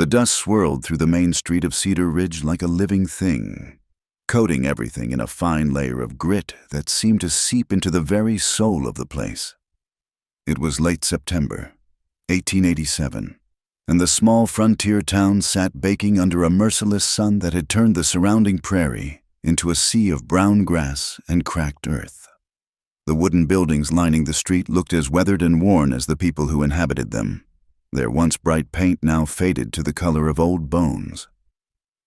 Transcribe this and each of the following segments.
The dust swirled through the main street of Cedar Ridge like a living thing, coating everything in a fine layer of grit that seemed to seep into the very soul of the place. It was late September, 1887, and the small frontier town sat baking under a merciless sun that had turned the surrounding prairie into a sea of brown grass and cracked earth. The wooden buildings lining the street looked as weathered and worn as the people who inhabited them, their once bright paint now faded to the color of old bones.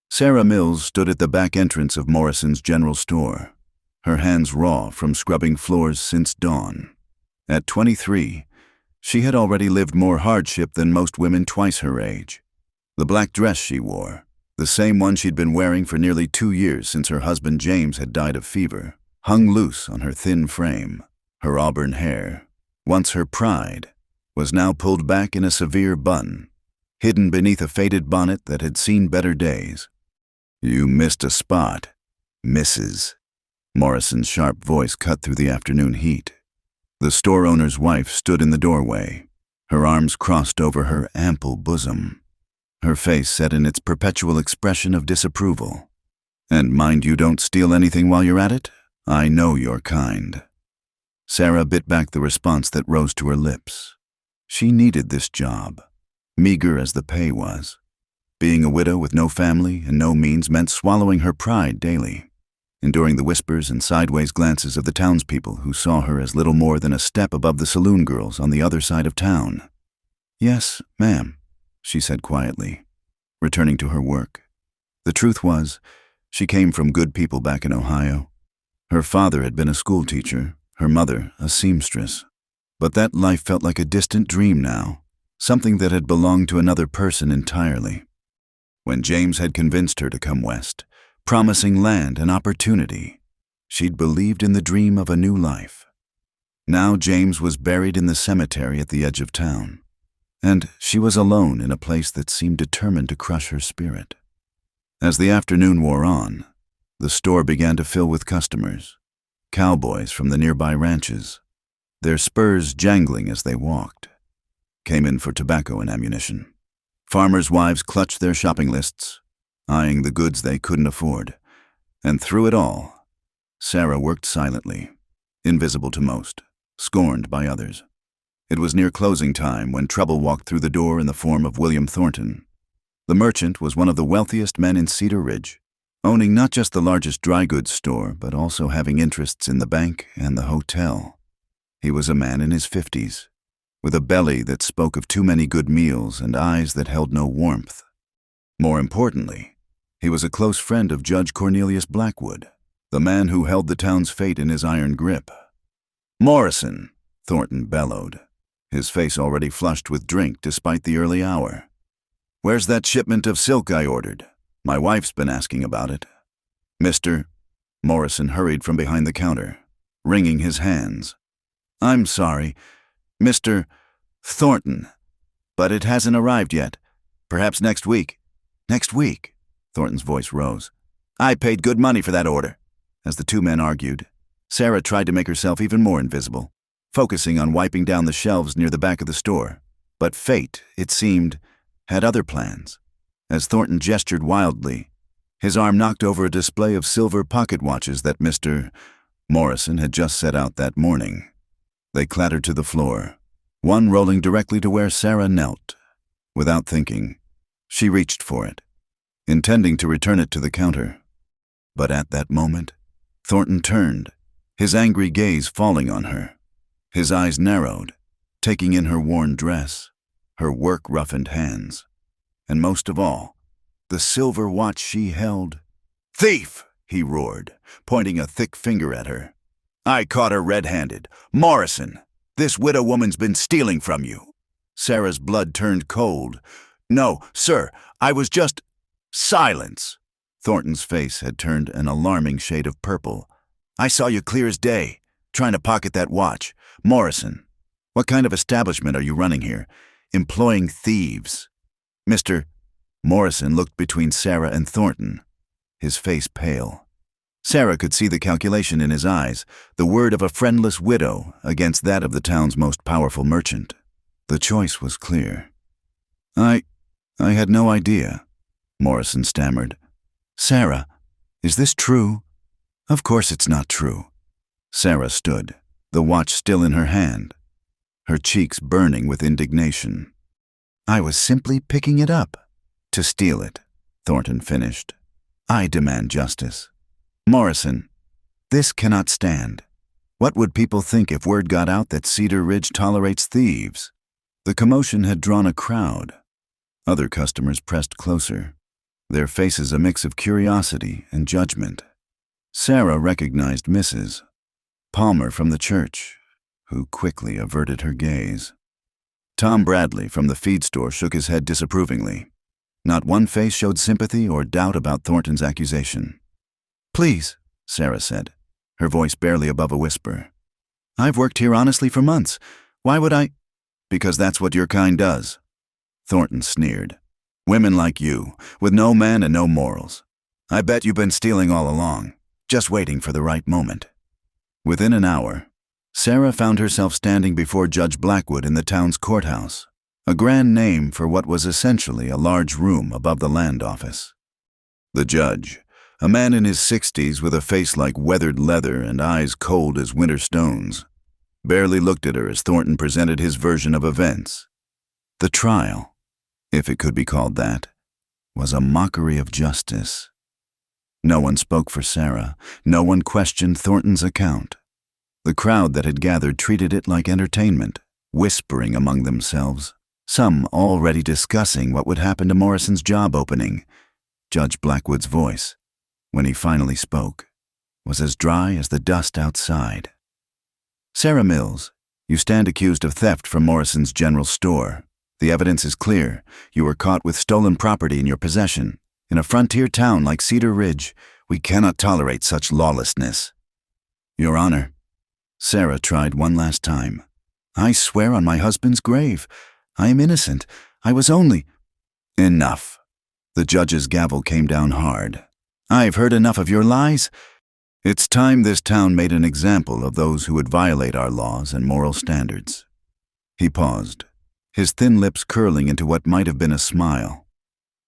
Sarah Mills stood at the back entrance of Morrison's general store, her hands raw from scrubbing floors since dawn. At 23, she had already lived more hardship than most women twice her age. The black dress she wore, the same one she'd been wearing for nearly 2 years since her husband James had died of fever, hung loose on her thin frame. Her auburn hair, once her pride, was now pulled back in a severe bun, hidden beneath a faded bonnet that had seen better days. "You missed a spot, Mrs." Morrison's sharp voice cut through the afternoon heat. The store owner's wife stood in the doorway, her arms crossed over her ample bosom, her face set in its perpetual expression of disapproval. "And mind you don't steal anything while you're at it? I know your kind." Sarah bit back the response that rose to her lips. She needed this job, meager as the pay was. Being a widow with no family and no means meant swallowing her pride daily, enduring the whispers and sideways glances of the townspeople who saw her as little more than a step above the saloon girls on the other side of town. "Yes, ma'am," she said quietly, returning to her work. The truth was, she came from good people back in Ohio. Her father had been a schoolteacher, her mother a seamstress. But that life felt like a distant dream now, something that had belonged to another person entirely. When James had convinced her to come west, promising land and opportunity, she'd believed in the dream of a new life. Now James was buried in the cemetery at the edge of town, and she was alone in a place that seemed determined to crush her spirit. As the afternoon wore on, the store began to fill with customers, cowboys from the nearby ranches, their spurs jangling as they walked, came in for tobacco and ammunition. Farmers' wives clutched their shopping lists, eyeing the goods they couldn't afford. And through it all, Sarah worked silently, invisible to most, scorned by others. It was near closing time when trouble walked through the door in the form of William Thornton. The merchant was one of the wealthiest men in Cedar Ridge, owning not just the largest dry goods store, but also having interests in the bank and the hotel. He was a man in his 50s, with a belly that spoke of too many good meals and eyes that held no warmth. More importantly, he was a close friend of Judge Cornelius Blackwood, the man who held the town's fate in his iron grip. "Morrison," Thornton bellowed, his face already flushed with drink despite the early hour. "Where's that shipment of silk I ordered? My wife's been asking about it." "Mr." Morrison hurried from behind the counter, wringing his hands. "I'm sorry, Mr. Thornton, but it hasn't arrived yet. Perhaps next week." "Next week?" Thornton's voice rose. "I paid good money for that order." As the two men argued, Sarah tried to make herself even more invisible, focusing on wiping down the shelves near the back of the store. But fate, it seemed, had other plans. As Thornton gestured wildly, his arm knocked over a display of silver pocket watches that Mr. Morrison had just set out that morning. They clattered to the floor, one rolling directly to where Sarah knelt. Without thinking, she reached for it, intending to return it to the counter. But at that moment, Thornton turned, his angry gaze falling on her. His eyes narrowed, taking in her worn dress, her work-roughened hands, and most of all, the silver watch she held. "Thief!" he roared, pointing a thick finger at her. "I caught her red-handed. Morrison, this widow woman's been stealing from you." Sarah's blood turned cold. "No, sir, I was just—" "Silence!" Thornton's face had turned an alarming shade of purple. "I saw you clear as day, trying to pocket that watch. Morrison, what kind of establishment are you running here? Employing thieves." Mr. Morrison looked between Sarah and Thornton, his face pale. Sarah could see the calculation in his eyes, the word of a friendless widow against that of the town's most powerful merchant. The choice was clear. I had no idea, Morrison stammered. Sarah, is this true? Of course it's not true. Sarah stood, the watch still in her hand, her cheeks burning with indignation. I was simply picking it up. To steal it, Thornton finished. I demand justice. Morrison, this cannot stand. What would people think if word got out that Cedar Ridge tolerates thieves? The commotion had drawn a crowd. Other customers pressed closer, their faces a mix of curiosity and judgment. Sarah recognized Mrs. Palmer from the church, who quickly averted her gaze. Tom Bradley from the feed store shook his head disapprovingly. Not one face showed sympathy or doubt about Thornton's accusation. Please, Sarah said, her voice barely above a whisper. I've worked here honestly for months. Why would I? Because that's what your kind does. Thornton sneered. Women like you, with no man and no morals. I bet you've been stealing all along, just waiting for the right moment. Within an hour, Sarah found herself standing before Judge Blackwood in the town's courthouse, a grand name for what was essentially a large room above the land office. The judge, a man in his 60s with a face like weathered leather and eyes cold as winter stones, barely looked at her as Thornton presented his version of events. The trial, if it could be called that, was a mockery of justice. No one spoke for Sarah. No one questioned Thornton's account. The crowd that had gathered treated it like entertainment, whispering among themselves, some already discussing what would happen to Morrison's job opening. Judge Blackwood's voice, when he finally spoke, was as dry as the dust outside. Sarah Mills, you stand accused of theft from Morrison's general store. The evidence is clear. You were caught with stolen property in your possession. In a frontier town like Cedar Ridge, we cannot tolerate such lawlessness. Your Honor, Sarah tried one last time. I swear on my husband's grave. I am innocent. I was only— Enough. The judge's gavel came down hard. I've heard enough of your lies. It's time this town made an example of those who would violate our laws and moral standards. He paused, his thin lips curling into what might have been a smile.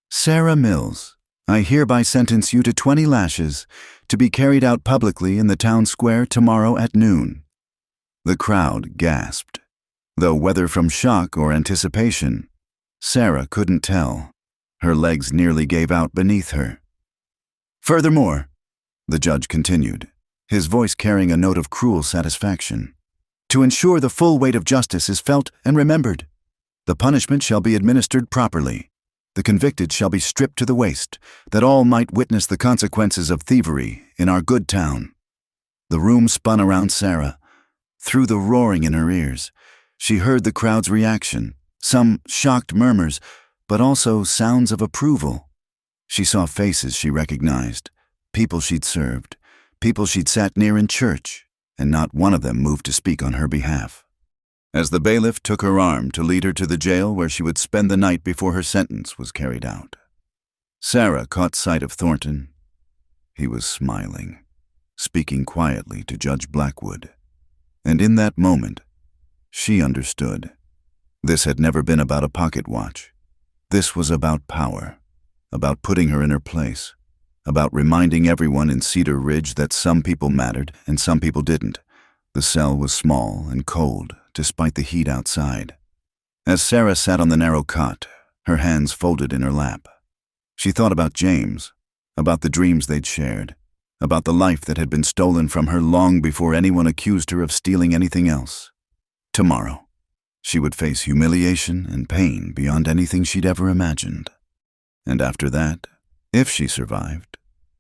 Sarah Mills, I hereby sentence you to 20 lashes, to be carried out publicly in the town square tomorrow at noon. The crowd gasped, though whether from shock or anticipation, Sarah couldn't tell. Her legs nearly gave out beneath her. Furthermore, the judge continued, his voice carrying a note of cruel satisfaction, to ensure the full weight of justice is felt and remembered, the punishment shall be administered properly. The convicted shall be stripped to the waist, that all might witness the consequences of thievery in our good town. The room spun around Sarah. Through the roaring in her ears, she heard the crowd's reaction, some shocked murmurs, but also sounds of approval. She saw faces she recognized, people she'd served, people she'd sat near in church, and not one of them moved to speak on her behalf. As the bailiff took her arm to lead her to the jail where she would spend the night before her sentence was carried out, Sarah caught sight of Thornton. He was smiling, speaking quietly to Judge Blackwood. And in that moment, she understood. This had never been about a pocket watch. This was about power, about putting her in her place, about reminding everyone in Cedar Ridge that some people mattered and some people didn't. The cell was small and cold, despite the heat outside. As Sarah sat on the narrow cot, her hands folded in her lap, she thought about James, about the dreams they'd shared, about the life that had been stolen from her long before anyone accused her of stealing anything else. Tomorrow, she would face humiliation and pain beyond anything she'd ever imagined. And after that, if she survived,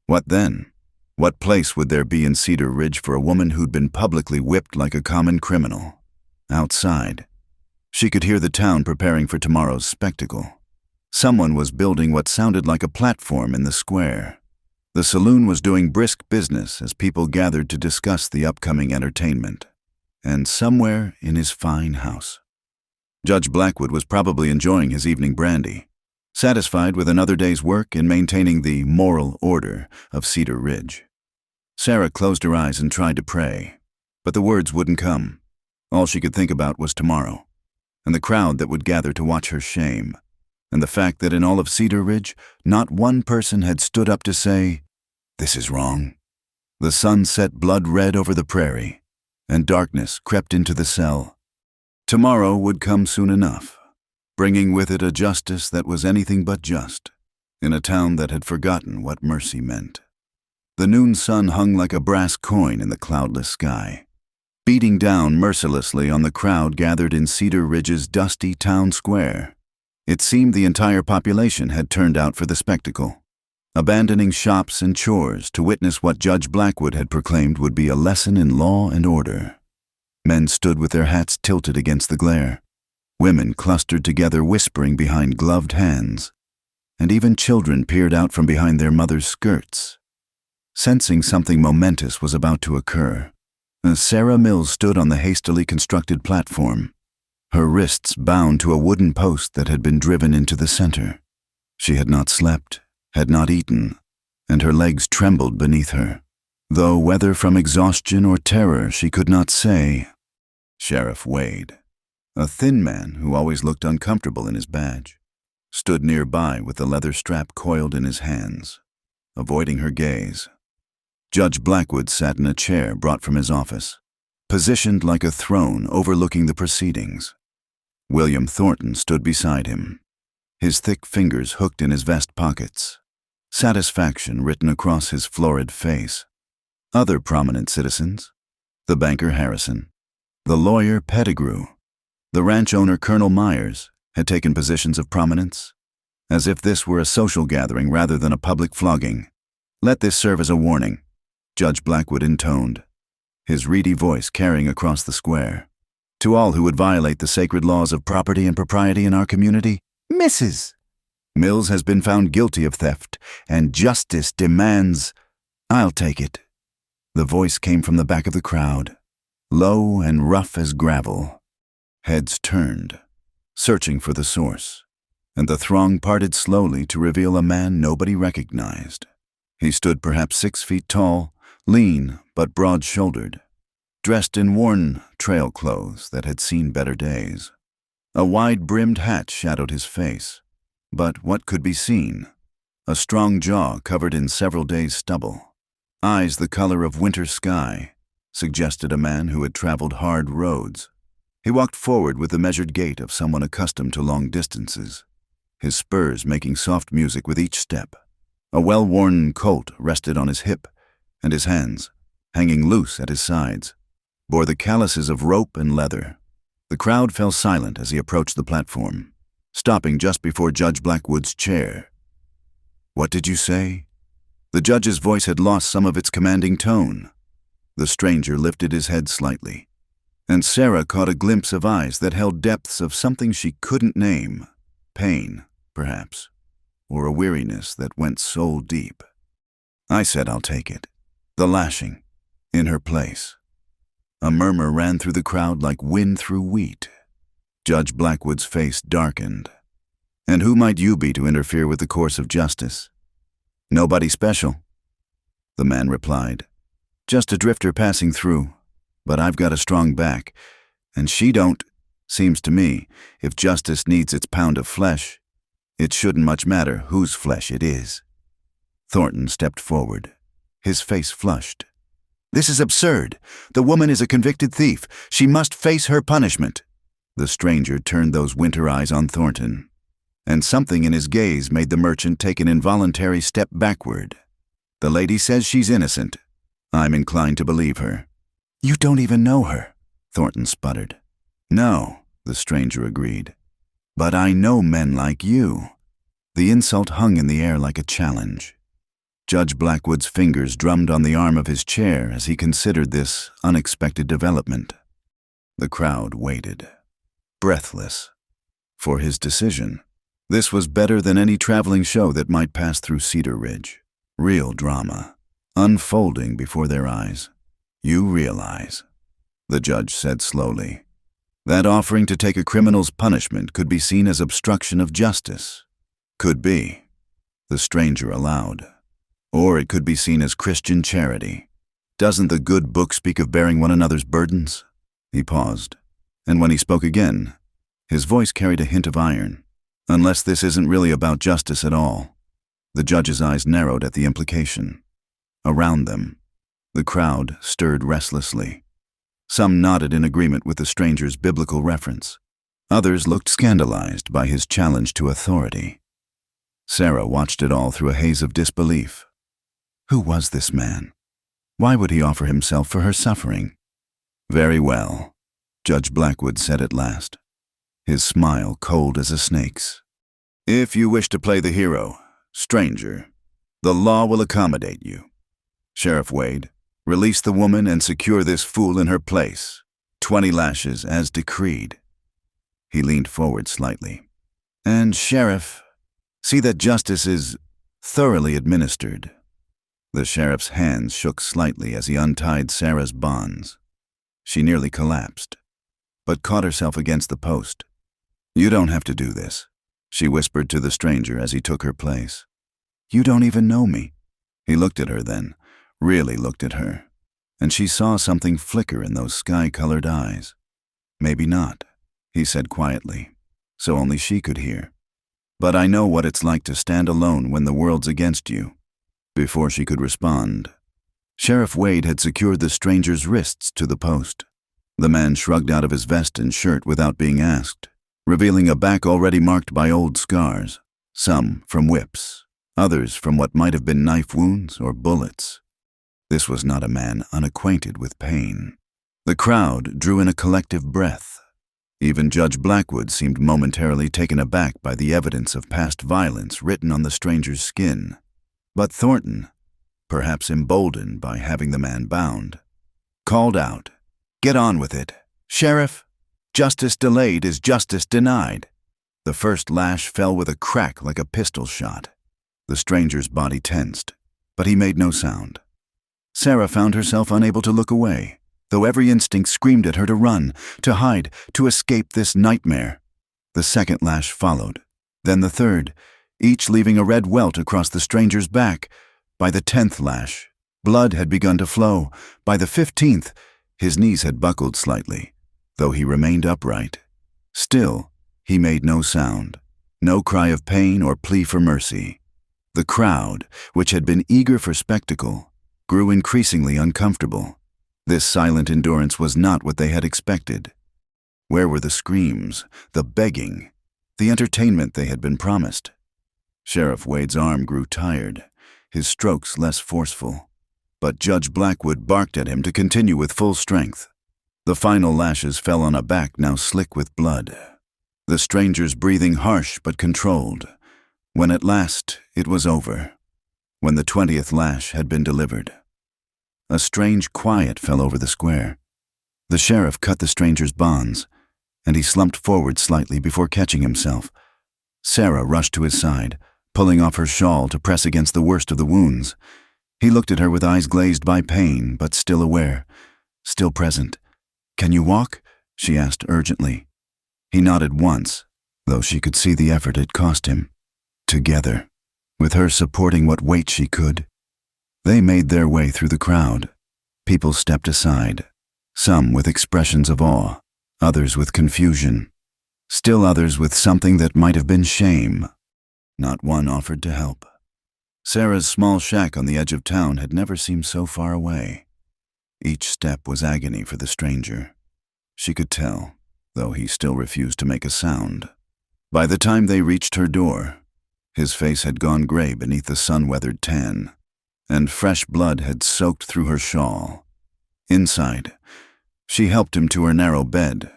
what then? What place would there be in Cedar Ridge for a woman who'd been publicly whipped like a common criminal? Outside, she could hear the town preparing for tomorrow's spectacle. Someone was building what sounded like a platform in the square. The saloon was doing brisk business as people gathered to discuss the upcoming entertainment. And somewhere in his fine house, Judge Blackwood was probably enjoying his evening brandy, satisfied with another day's work in maintaining the moral order of Cedar Ridge. Sarah closed her eyes and tried to pray, but the words wouldn't come. All she could think about was tomorrow, and the crowd that would gather to watch her shame, and the fact that in all of Cedar Ridge, not one person had stood up to say, "This is wrong." The sun set blood red over the prairie, and darkness crept into the cell. Tomorrow would come soon enough, bringing with it a justice that was anything but just, in a town that had forgotten what mercy meant. The noon sun hung like a brass coin in the cloudless sky, beating down mercilessly on the crowd gathered in Cedar Ridge's dusty town square. It seemed the entire population had turned out for the spectacle, abandoning shops and chores to witness what Judge Blackwood had proclaimed would be a lesson in law and order. Men stood with their hats tilted against the glare. Women clustered together whispering behind gloved hands, and even children peered out from behind their mothers' skirts. Sensing something momentous was about to occur, Sarah Mills stood on the hastily constructed platform, her wrists bound to a wooden post that had been driven into the center. She had not slept, had not eaten, and her legs trembled beneath her, though whether from exhaustion or terror she could not say. Sheriff Wade, a thin man who always looked uncomfortable in his badge, stood nearby with the leather strap coiled in his hands, avoiding her gaze. Judge Blackwood sat in a chair brought from his office, positioned like a throne overlooking the proceedings. William Thornton stood beside him, his thick fingers hooked in his vest pockets, satisfaction written across his florid face. Other prominent citizens, the banker Harrison, the lawyer Pettigrew, the ranch owner Colonel Myers, had taken positions of prominence, as if this were a social gathering rather than a public flogging. "Let this serve as a warning," Judge Blackwood intoned, his reedy voice carrying across the square. "To all who would violate the sacred laws of property and propriety in our community, Mrs. Mills has been found guilty of theft, and justice demands—" "I'll take it." The voice came from the back of the crowd, low and rough as gravel. Heads turned, searching for the source, and the throng parted slowly to reveal a man nobody recognized. He stood perhaps 6 feet tall, lean but broad-shouldered, dressed in worn trail clothes that had seen better days. A wide-brimmed hat shadowed his face, but what could be seen? A strong jaw covered in several days' stubble, eyes the color of winter sky, suggested a man who had traveled hard roads. He walked forward with the measured gait of someone accustomed to long distances, his spurs making soft music with each step. A well-worn colt rested on his hip, and his hands, hanging loose at his sides, bore the calluses of rope and leather. The crowd fell silent as he approached the platform, stopping just before Judge Blackwood's chair. "What did you say?" The judge's voice had lost some of its commanding tone. The stranger lifted his head slightly, and Sarah caught a glimpse of eyes that held depths of something she couldn't name. Pain, perhaps, or a weariness that went soul deep. "I said I'll take it." The lashing, in her place. A murmur ran through the crowd like wind through wheat. Judge Blackwood's face darkened. "And who might you be to interfere with the course of justice?" "Nobody special," the man replied. "Just a drifter passing through, but I've got a strong back, and she don't. Seems to me, if justice needs its pound of flesh, it shouldn't much matter whose flesh it is." Thornton stepped forward, his face flushed. "This is absurd. The woman is a convicted thief. She must face her punishment." The stranger turned those winter eyes on Thornton, and something in his gaze made the merchant take an involuntary step backward. "The lady says she's innocent. I'm inclined to believe her." "You don't even know her," Thornton sputtered. "No," the stranger agreed. "But I know men like you." The insult hung in the air like a challenge. Judge Blackwood's fingers drummed on the arm of his chair as he considered this unexpected development. The crowd waited, breathless, for his decision. This was better than any traveling show that might pass through Cedar Ridge. Real drama, unfolding before their eyes. "You realize," the judge said slowly, "that offering to take a criminal's punishment could be seen as obstruction of justice." "Could be," the stranger allowed. "Or it could be seen as Christian charity. Doesn't the good book speak of bearing one another's burdens?" He paused, and when he spoke again, his voice carried a hint of iron. Unless this isn't really about justice at all. The judge's eyes narrowed at the implication. Around them, the crowd stirred restlessly. Some nodded in agreement with the stranger's biblical reference. Others looked scandalized by his challenge to authority. Sarah watched it all through a haze of disbelief. Who was this man? Why would he offer himself for her suffering? Very well, Judge Blackwood said at last, his smile cold as a snake's. If you wish to play the hero, stranger, the law will accommodate you. Sheriff Wade, release the woman and secure this fool in her place. 20 lashes as decreed. He leaned forward slightly. And, Sheriff, see that justice is thoroughly administered. The sheriff's hands shook slightly as he untied Sarah's bonds. She nearly collapsed, but caught herself against the post. You don't have to do this, she whispered to the stranger as he took her place. You don't even know me. He looked at her then, really looked at her, and she saw something flicker in those sky-colored eyes. Maybe not, he said quietly, so only she could hear. But I know what it's like to stand alone when the world's against you. Before she could respond, Sheriff Wade had secured the stranger's wrists to the post. The man shrugged out of his vest and shirt without being asked, revealing a back already marked by old scars, some from whips, others from what might have been knife wounds or bullets. This was not a man unacquainted with pain. The crowd drew in a collective breath. Even Judge Blackwood seemed momentarily taken aback by the evidence of past violence written on the stranger's skin. But Thornton, perhaps emboldened by having the man bound, called out, "Get on with it, Sheriff! Justice delayed is justice denied." The first lash fell with a crack like a pistol shot. The stranger's body tensed, but he made no sound. Sarah found herself unable to look away, though every instinct screamed at her to run, to hide, to escape this nightmare. The second lash followed, then the third, each leaving a red welt across the stranger's back. By the 10th lash, blood had begun to flow. By the 15th, his knees had buckled slightly, though he remained upright. Still, he made no sound, no cry of pain or plea for mercy. The crowd, which had been eager for spectacle, grew increasingly uncomfortable. This silent endurance was not what they had expected. Where were the screams, the begging, the entertainment they had been promised? Sheriff Wade's arm grew tired, his strokes less forceful, but Judge Blackwood barked at him to continue with full strength. The final lashes fell on a back now slick with blood, the stranger's breathing harsh but controlled, when at last it was over, when the 20th lash had been delivered. A strange quiet fell over the square. The sheriff cut the stranger's bonds, and he slumped forward slightly before catching himself. Sarah rushed to his side, pulling off her shawl to press against the worst of the wounds. He looked at her with eyes glazed by pain, but still aware, still present. "Can you walk?" she asked urgently. He nodded once, though she could see the effort it cost him. Together, with her supporting what weight she could, they made their way through the crowd. People stepped aside, some with expressions of awe, others with confusion, still others with something that might have been shame. Not one offered to help. Sarah's small shack on the edge of town had never seemed so far away. Each step was agony for the stranger. She could tell, though he still refused to make a sound. By the time they reached her door, his face had gone gray beneath the sun-weathered tan, and fresh blood had soaked through her shawl. Inside, she helped him to her narrow bed,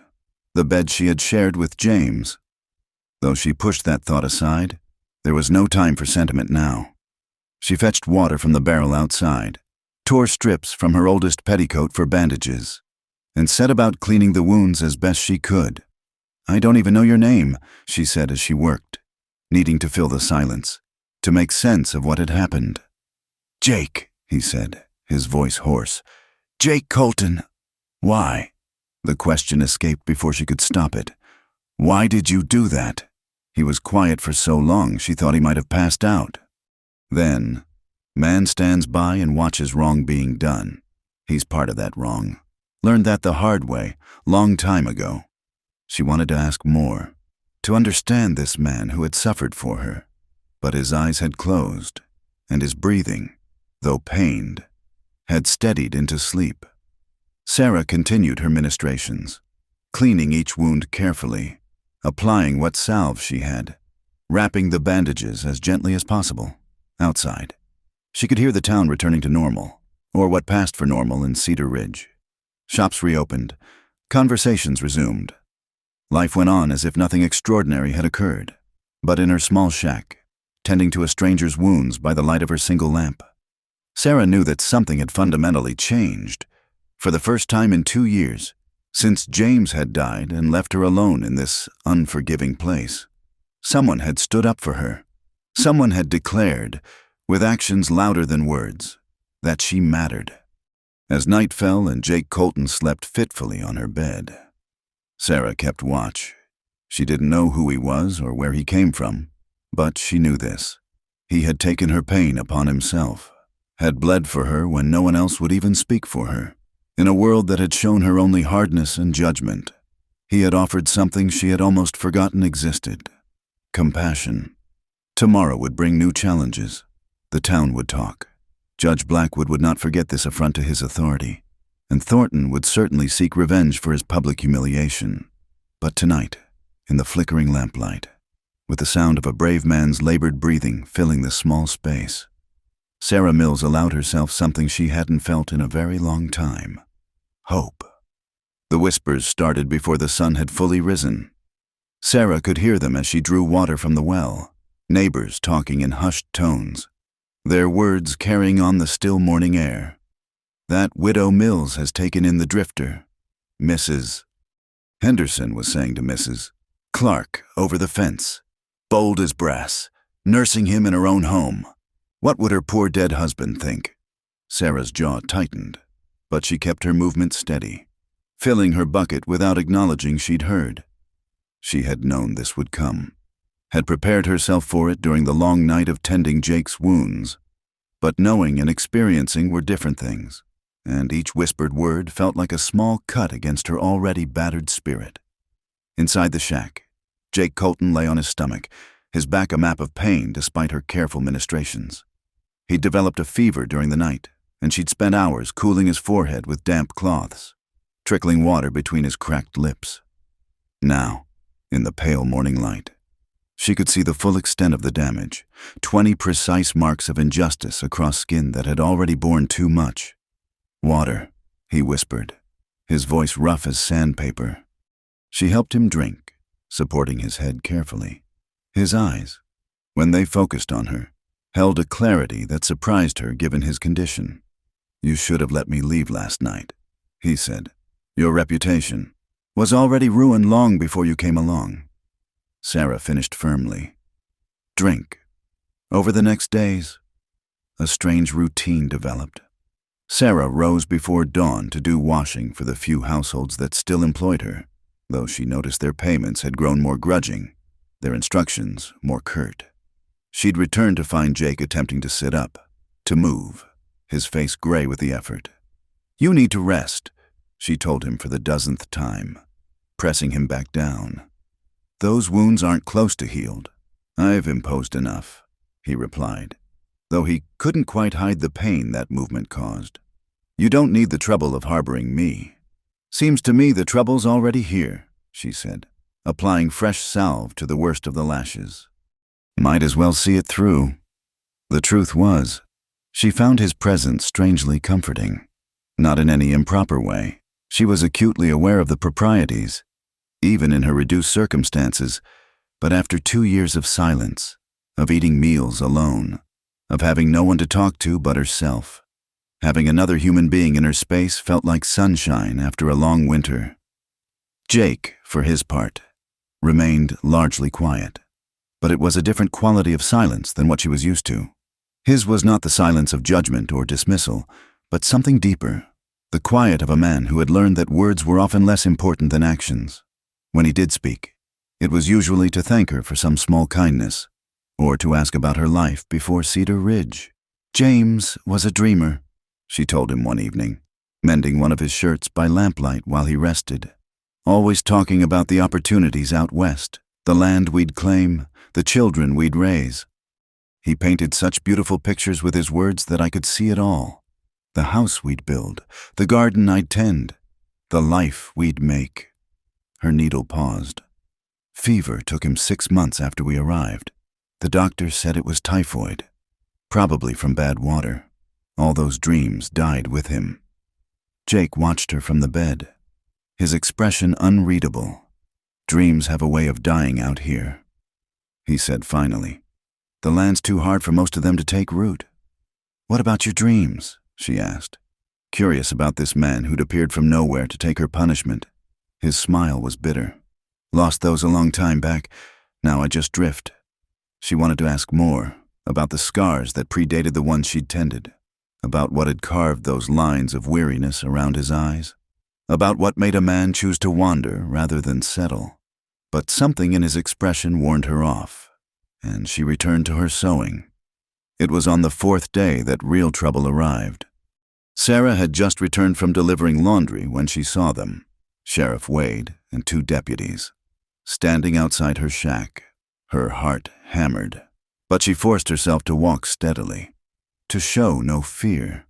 the bed she had shared with James. Though she pushed that thought aside, there was no time for sentiment now. She fetched water from the barrel outside, tore strips from her oldest petticoat for bandages, and set about cleaning the wounds as best she could. "I don't even know your name," she said as she worked, needing to fill the silence, to make sense of what had happened. "Jake," he said, his voice hoarse. "Jake Colton." "Why?" The question escaped before she could stop it. "Why did you do that?" He was quiet for so long she thought he might have passed out. Then, man stands by and watches wrong being done. He's part of that wrong. Learned that the hard way, long time ago. She wanted to ask more, to understand this man who had suffered for her. But his eyes had closed, and his breathing, though pained, had steadied into sleep. Sarah continued her ministrations, cleaning each wound carefully, applying what salve she had, wrapping the bandages as gently as possible. Outside, she could hear the town returning to normal, or what passed for normal in Cedar Ridge. Shops reopened, conversations resumed. Life went on as if nothing extraordinary had occurred, but in her small shack, tending to a stranger's wounds by the light of her single lamp, Sarah knew that something had fundamentally changed. For the first time in 2 years, since James had died and left her alone in this unforgiving place, someone had stood up for her. Someone had declared, with actions louder than words, that she mattered. As night fell and Jake Colton slept fitfully on her bed, Sarah kept watch. She didn't know who he was or where he came from, but she knew this. He had taken her pain upon himself, had bled for her when no one else would even speak for her. In a world that had shown her only hardness and judgment, he had offered something she had almost forgotten existed: compassion. Tomorrow would bring new challenges. The town would talk. Judge Blackwood would not forget this affront to his authority, and Thornton would certainly seek revenge for his public humiliation. But tonight, in the flickering lamplight, with the sound of a brave man's labored breathing filling the small space, Sarah Mills allowed herself something she hadn't felt in a very long time: hope. The whispers started before the sun had fully risen. Sarah could hear them as she drew water from the well, neighbors talking in hushed tones, their words carrying on the still morning air. "That widow Mills has taken in the drifter. Mrs. Henderson was saying to Mrs. Clark over the fence, bold as brass, nursing him in her own home. What would her poor dead husband think?" Sarah's jaw tightened, but she kept her movement steady, filling her bucket without acknowledging she'd heard. She had known this would come, had prepared herself for it during the long night of tending Jake's wounds. But knowing and experiencing were different things, and each whispered word felt like a small cut against her already battered spirit. Inside the shack, Jake Colton lay on his stomach, his back a map of pain despite her careful ministrations. He'd developed a fever during the night, and she'd spent hours cooling his forehead with damp cloths, trickling water between his cracked lips. Now, in the pale morning light, she could see the full extent of the damage, 20 precise marks of injustice across skin that had already borne too much. "Water," he whispered, his voice rough as sandpaper. She helped him drink, supporting his head carefully. His eyes, when they focused on her, held a clarity that surprised her given his condition. "You should have let me leave last night," he said. "Your reputation was already ruined long before you came along." Sarah finished firmly. "Drink." Over the next days, a strange routine developed. Sarah rose before dawn to do washing for the few households that still employed her, though she noticed their payments had grown more grudging, their instructions more curt. She'd returned to find Jake attempting to sit up, to move, his face gray with the effort. "You need to rest," she told him for the 10th time, pressing him back down. "Those wounds aren't close to healed." "I've imposed enough," he replied, though he couldn't quite hide the pain that movement caused. "You don't need the trouble of harboring me." "Seems to me the trouble's already here," she said, applying fresh salve to the worst of the lashes. Might as well see it through. The truth was, she found his presence strangely comforting. Not in any improper way. She was acutely aware of the proprieties, even in her reduced circumstances, but after 2 years of silence, of eating meals alone, of having no one to talk to but herself, having another human being in her space felt like sunshine after a long winter. Jake, for his part, remained largely quiet, but it was a different quality of silence than what she was used to. His was not the silence of judgment or dismissal, but something deeper, the quiet of a man who had learned that words were often less important than actions. When he did speak, it was usually to thank her for some small kindness, or to ask about her life before Cedar Ridge. "James was a dreamer," she told him one evening, mending one of his shirts by lamplight while he rested. "Always talking about the opportunities out west, the land we'd claim, the children we'd raise. He painted such beautiful pictures with his words that I could see it all. The house we'd build, the garden I'd tend, the life we'd make. Her needle paused. Fever took him 6 months after we arrived. The doctor said it was typhoid, probably from bad water. All those dreams died with him. Jake watched her from the bed, his expression unreadable. Dreams have a way of dying out here, he said finally. The land's too hard for most of them to take root. What about your dreams? She asked, curious about this man who'd appeared from nowhere to take her punishment. His smile was bitter. Lost those a long time back. Now I just drift. She wanted to ask more, about the scars that predated the ones she'd tended, about what had carved those lines of weariness around his eyes, about what made a man choose to wander rather than settle. But something in his expression warned her off, and she returned to her sewing. It was on the 4th day that real trouble arrived. Sarah had just returned from delivering laundry when she saw them, Sheriff Wade and 2 deputies, standing outside her shack, her heart hammered. But she forced herself to walk steadily, to show no fear.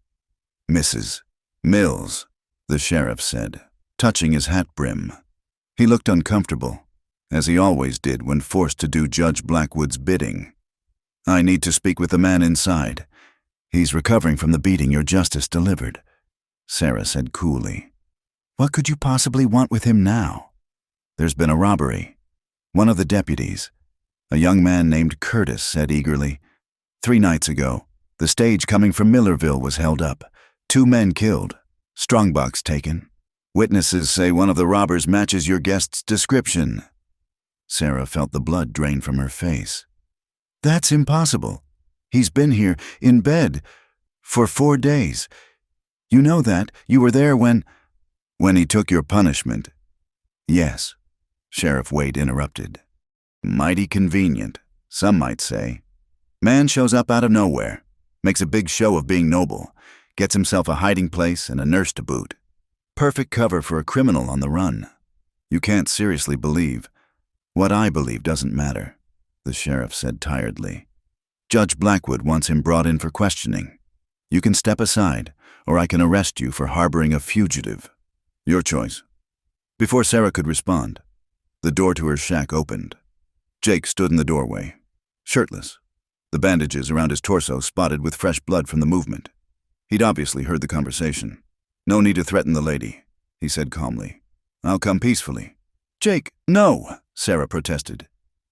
Mrs. Mills, the sheriff said, touching his hat brim. He looked uncomfortable, as he always did when forced to do Judge Blackwood's bidding. I need to speak with the man inside. He's recovering from the beating your justice delivered, Sarah said coolly. What could you possibly want with him now? There's been a robbery. One of the deputies, a young man named Curtis, said eagerly. 3 nights ago, the stage coming from Millerville was held up. 2 men killed, strongbox taken. Witnesses say one of the robbers matches your guest's description. Sarah felt the blood drain from her face. That's impossible. He's been here, in bed, for 4 days. You know that. You were there when he took your punishment. Yes, Sheriff Wade interrupted. Mighty convenient, some might say. Man shows up out of nowhere, makes a big show of being noble, gets himself a hiding place and a nurse to boot. Perfect cover for a criminal on the run. You can't seriously believe. What I believe doesn't matter, the sheriff said tiredly. Judge Blackwood wants him brought in for questioning. You can step aside, or I can arrest you for harboring a fugitive. Your choice. Before Sarah could respond, the door to her shack opened. Jake stood in the doorway, shirtless, the bandages around his torso spotted with fresh blood from the movement. He'd obviously heard the conversation. No need to threaten the lady, he said calmly. I'll come peacefully. Jake, no, Sarah protested.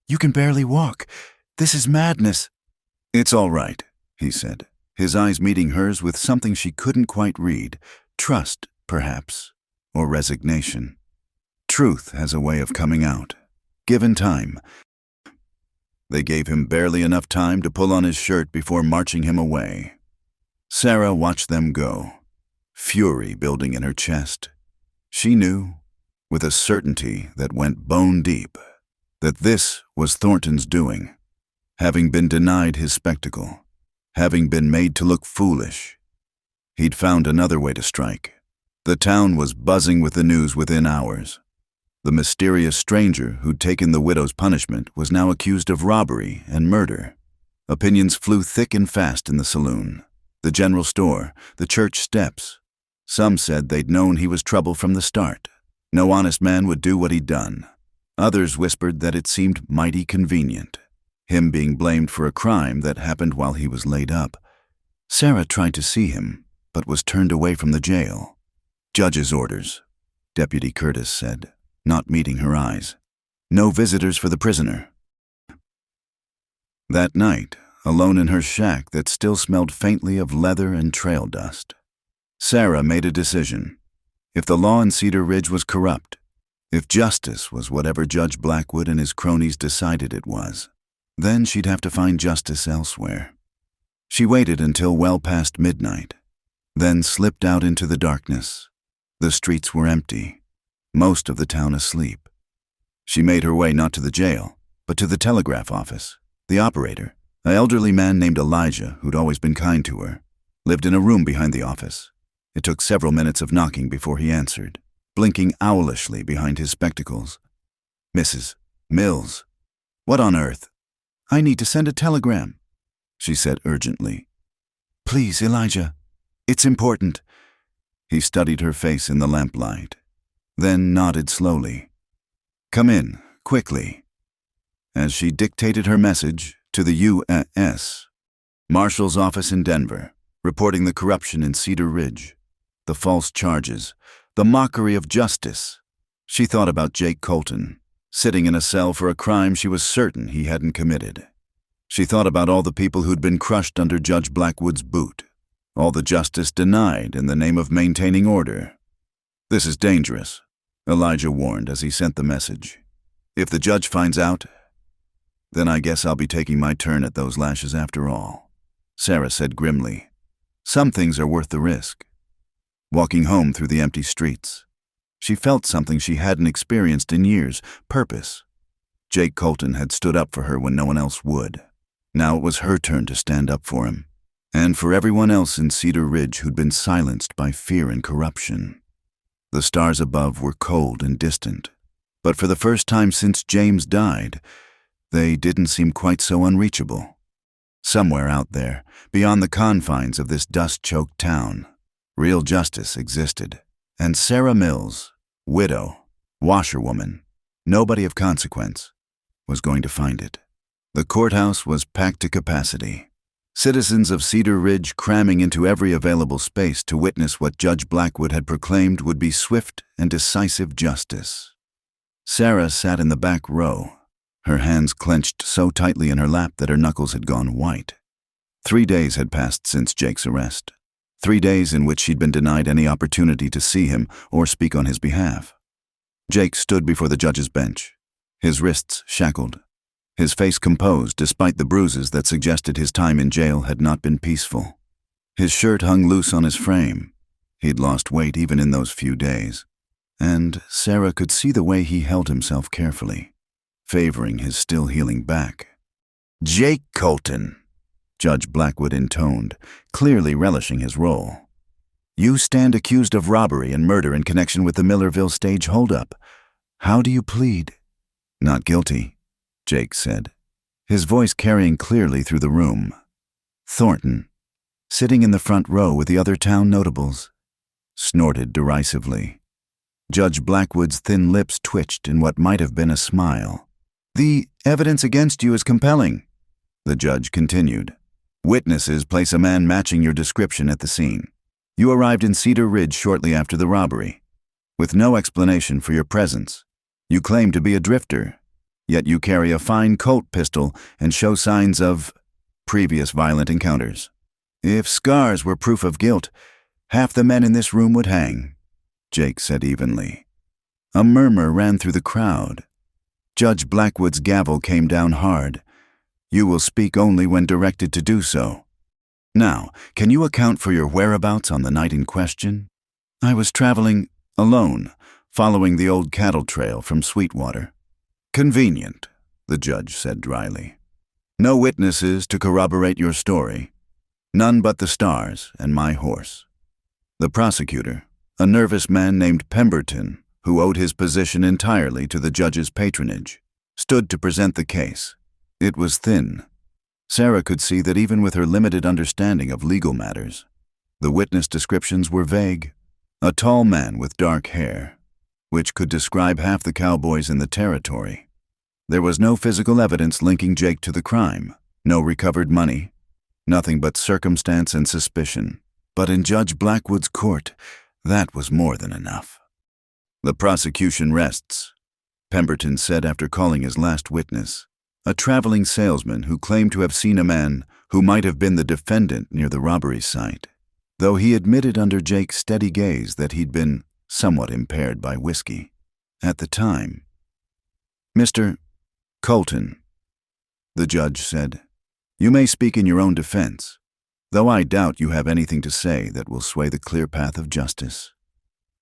You can barely walk. This is madness. It's all right, he said, his eyes meeting hers with something she couldn't quite read. Trust, perhaps, or resignation. Truth has a way of coming out, given time. They gave him barely enough time to pull on his shirt before marching him away. Sarah watched them go, fury building in her chest. She knew, with a certainty that went bone deep, that this was Thornton's doing, having been denied his spectacle, having been made to look foolish. He'd found another way to strike. The town was buzzing with the news within hours. The mysterious stranger who'd taken the widow's punishment was now accused of robbery and murder. Opinions flew thick and fast in the saloon, the general store, the church steps. Some said they'd known he was trouble from the start. No honest man would do what he'd done. Others whispered that it seemed mighty convenient, him being blamed for a crime that happened while he was laid up. Sarah tried to see him, but was turned away from the jail. Judge's orders, Deputy Curtis said, not meeting her eyes. No visitors for the prisoner. That night, alone in her shack that still smelled faintly of leather and trail dust, Sarah made a decision. If the law in Cedar Ridge was corrupt, if justice was whatever Judge Blackwood and his cronies decided it was, then she'd have to find justice elsewhere. She waited until well past midnight, then slipped out into the darkness. The streets were empty, most of the town asleep. She made her way not to the jail, but to the telegraph office. The operator, an elderly man named Elijah who'd always been kind to her, lived in a room behind the office. It took several minutes of knocking before he answered, blinking owlishly behind his spectacles. Mrs. Mills, What on earth? I need to send a telegram, she said urgently. Please, Elijah. It's important. He studied her face in the lamplight, then nodded slowly. Come in, quickly. As she dictated her message to the U.S. Marshal's office in Denver, reporting the corruption in Cedar Ridge, the false charges, the mockery of justice, she thought about Jake Colton, sitting in a cell for a crime she was certain he hadn't committed. She thought about all the people who'd been crushed under Judge Blackwood's boot, all the justice denied in the name of maintaining order. This is dangerous, Elijah warned as he sent the message. If the judge finds out, then I guess I'll be taking my turn at those lashes after all, Sarah said grimly. Some things are worth the risk. Walking home through the empty streets, she felt something she hadn't experienced in years, purpose. Jake Colton had stood up for her when no one else would. Now it was her turn to stand up for him, and for everyone else in Cedar Ridge who'd been silenced by fear and corruption. The stars above were cold and distant, but for the first time since James died, they didn't seem quite so unreachable. Somewhere out there, beyond the confines of this dust-choked town, real justice existed. And Sarah Mills, widow, washerwoman, nobody of consequence, was going to find it. The courthouse was packed to capacity. Citizens of Cedar Ridge cramming into every available space to witness what Judge Blackwood had proclaimed would be swift and decisive justice. Sarah sat in the back row, her hands clenched so tightly in her lap that her knuckles had gone white. 3 days had passed since Jake's arrest. 3 days in which she'd been denied any opportunity to see him or speak on his behalf. Jake stood before the judge's bench, his wrists shackled, his face composed despite the bruises that suggested his time in jail had not been peaceful. His shirt hung loose on his frame. He'd lost weight even in those few days, and Sarah could see the way he held himself carefully, favoring his still healing back. Jake Colton, Judge Blackwood intoned, clearly relishing his role. You stand accused of robbery and murder in connection with the Millerville stage holdup. How do you plead? Not guilty, Jake said, his voice carrying clearly through the room. Thornton, sitting in the front row with the other town notables, snorted derisively. Judge Blackwood's thin lips twitched in what might have been a smile. The evidence against you is compelling, the judge continued. Witnesses place a man matching your description at the scene. You arrived in Cedar Ridge shortly after the robbery, with no explanation for your presence. You claim to be a drifter, yet you carry a fine Colt pistol and show signs of previous violent encounters. If scars were proof of guilt, half the men in this room would hang, Jake said evenly. A murmur ran through the crowd. Judge Blackwood's gavel came down hard. You will speak only when directed to do so. Now, can you account for your whereabouts on the night in question? I was traveling alone, following the old cattle trail from Sweetwater. Convenient, the judge said dryly. No witnesses to corroborate your story. None but the stars and my horse. The prosecutor, a nervous man named Pemberton, who owed his position entirely to the judge's patronage, stood to present the case. It was thin. Sarah could see that even with her limited understanding of legal matters, the witness descriptions were vague. A tall man with dark hair, which could describe half the cowboys in the territory. There was no physical evidence linking Jake to the crime, no recovered money, nothing but circumstance and suspicion. But in Judge Blackwood's court, that was more than enough. The prosecution rests, Pemberton said after calling his last witness, a traveling salesman who claimed to have seen a man who might have been the defendant near the robbery site, though he admitted under Jake's steady gaze that he'd been somewhat impaired by whiskey at the time. Mr. Colton, the judge said, you may speak in your own defense, though I doubt you have anything to say that will sway the clear path of justice.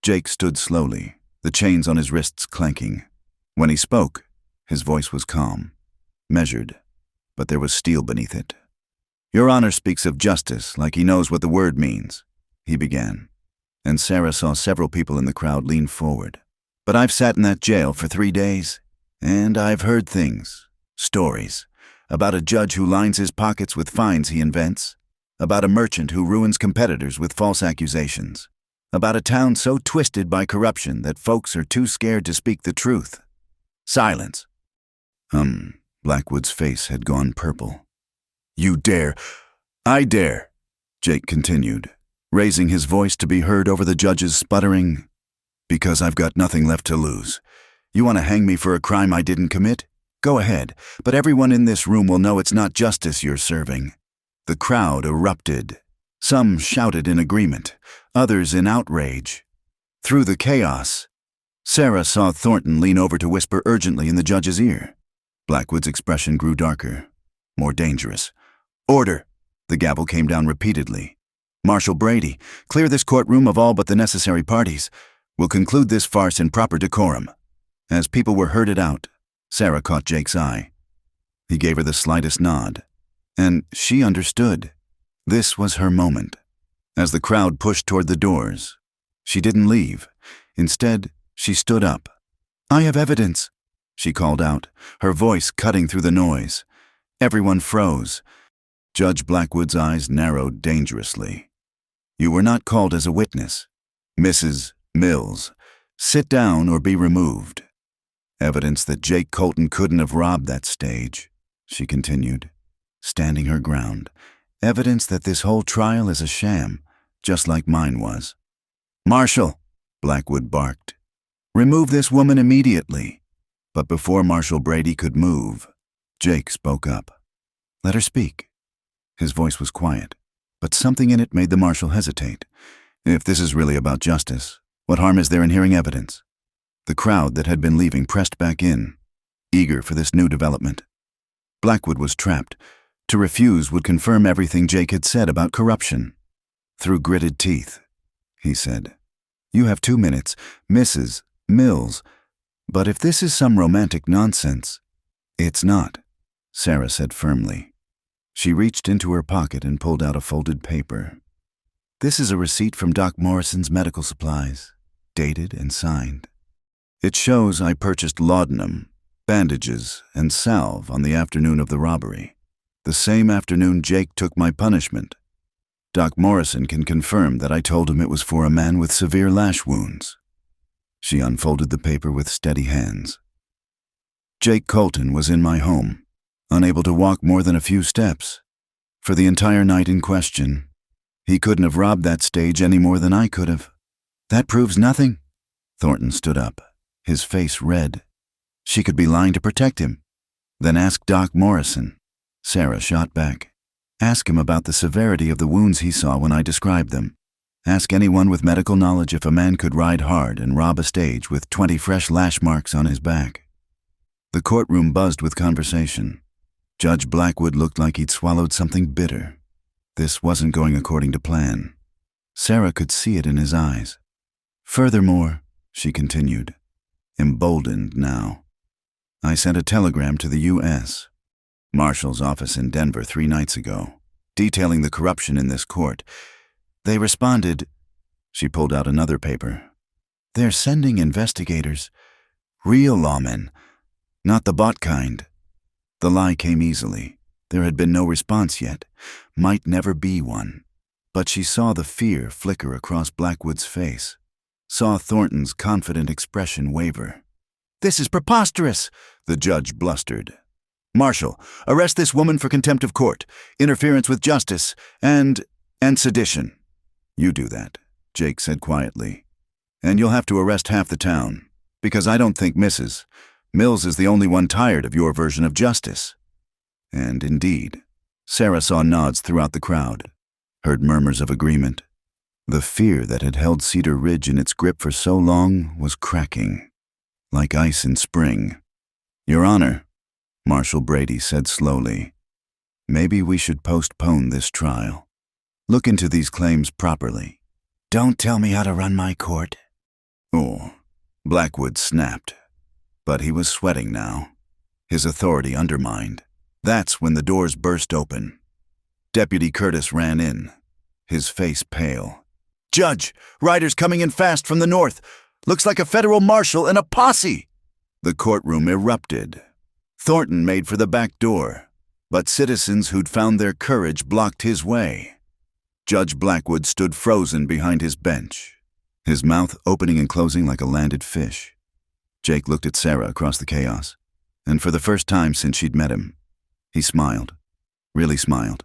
Jake stood slowly, the chains on his wrists clanking. When he spoke, his voice was calm, measured, but there was steel beneath it. Your Honor speaks of justice like he knows what the word means, he began, and Sarah saw several people in the crowd lean forward. But I've sat in that jail for 3 days, and I've heard things, Stories. About a judge who lines his pockets with fines he invents. About a merchant who ruins competitors with false accusations. About a town so twisted by corruption that folks are too scared to speak the truth. Silence. Blackwood's face had gone purple. "You dare. I dare," Jake continued, raising his voice to be heard over the judge's sputtering. "Because I've got nothing left to lose. You want to hang me for a crime I didn't commit? Go ahead, but everyone in this room will know it's not justice you're serving." The crowd erupted. Some shouted in agreement, others in outrage. Through the chaos, Sarah saw Thornton lean over to whisper urgently in the judge's ear. Blackwood's expression grew darker, more dangerous. "Order!" The gavel came down repeatedly. "Marshal Brady, clear this courtroom of all but the necessary parties. We'll conclude this farce in proper decorum." As people were herded out, Sarah caught Jake's eye. He gave her the slightest nod, and she understood. This was her moment. As the crowd pushed toward the doors, she didn't leave. Instead, she stood up. "I have evidence," she called out, her voice cutting through the noise. Everyone froze. Judge Blackwood's eyes narrowed dangerously. "You were not called as a witness. Mrs. Mills, sit down or be removed." "Evidence that Jake Colton couldn't have robbed that stage," she continued, standing her ground. "Evidence that this whole trial is a sham, just like mine was." "Marshal," Blackwood barked, "remove this woman immediately." But before Marshal Brady could move, Jake spoke up. "Let her speak." His voice was quiet, but something in it made the marshal hesitate. "If this is really about justice, what harm is there in hearing evidence?" The crowd that had been leaving pressed back in, eager for this new development. Blackwood was trapped. To refuse would confirm everything Jake had said about corruption. Through gritted teeth, he said, "You have 2 minutes, Mrs. Mills. But if this is some romantic nonsense—" "It's not," Sarah said firmly. She reached into her pocket and pulled out a folded paper. "This is a receipt from Doc Morrison's medical supplies, dated and signed. It shows I purchased laudanum, bandages, and salve on the afternoon of the robbery, the same afternoon Jake took my punishment. Doc Morrison can confirm that I told him it was for a man with severe lash wounds." She unfolded the paper with steady hands. "Jake Colton was in my home, unable to walk more than a few steps. For the entire night in question, he couldn't have robbed that stage any more than I could have." "That proves nothing." Thornton stood up, his face red. She could be lying to protect him. "Then ask Doc Morrison," Sarah shot back. "Ask him about the severity of the wounds he saw when I described them. Ask anyone with medical knowledge if a man could ride hard and rob a stage with 20 fresh lash marks on his back." The courtroom buzzed with conversation. Judge Blackwood looked like he'd swallowed something bitter. This wasn't going according to plan. Sarah could see it in his eyes. "Furthermore," she continued, emboldened now, "I sent a telegram to the U.S. Marshal's office in Denver 3 nights ago, detailing the corruption in this court. They responded—" She pulled out another paper. "They're sending investigators, real lawmen, not the bot kind." The lie came easily. There had been no response yet, might never be one. But she saw the fear flicker across Blackwood's face, saw Thornton's confident expression waver. "This is preposterous," the judge blustered. "Marshal, arrest this woman for contempt of court, interference with justice, and sedition." "You do that," Jake said quietly. "And you'll have to arrest half the town, because I don't think Mrs. Mills is the only one tired of your version of justice." And indeed, Sarah saw nods throughout the crowd, heard murmurs of agreement. The fear that had held Cedar Ridge in its grip for so long was cracking, like ice in spring. "Your Honor," Marshal Brady said slowly, "maybe we should postpone this trial. Look into these claims properly." "Don't tell me how to run my court." "Oh," Blackwood snapped. But he was sweating now, his authority undermined. That's when the doors burst open. Deputy Curtis ran in, his face pale. "Judge, riders coming in fast from the north. Looks like a federal marshal and a posse." The courtroom erupted. Thornton made for the back door, but citizens who'd found their courage blocked his way. Judge Blackwood stood frozen behind his bench, his mouth opening and closing like a landed fish. Jake looked at Sarah across the chaos, and for the first time since she'd met him, he smiled, really smiled.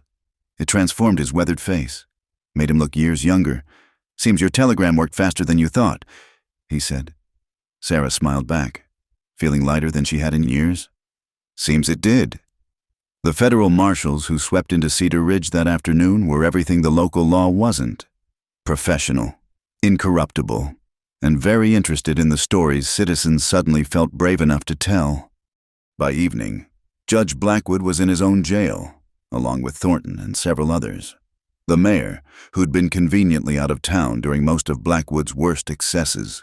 It transformed his weathered face, made him look years younger. "Seems your telegram worked faster than you thought," he said. Sarah smiled back, feeling lighter than she had in years. "Seems it did." The federal marshals who swept into Cedar Ridge that afternoon were everything the local law wasn't: professional, incorruptible, and very interested in the stories citizens suddenly felt brave enough to tell. By evening, Judge Blackwood was in his own jail, along with Thornton and several others. The mayor, who'd been conveniently out of town during most of Blackwood's worst excesses,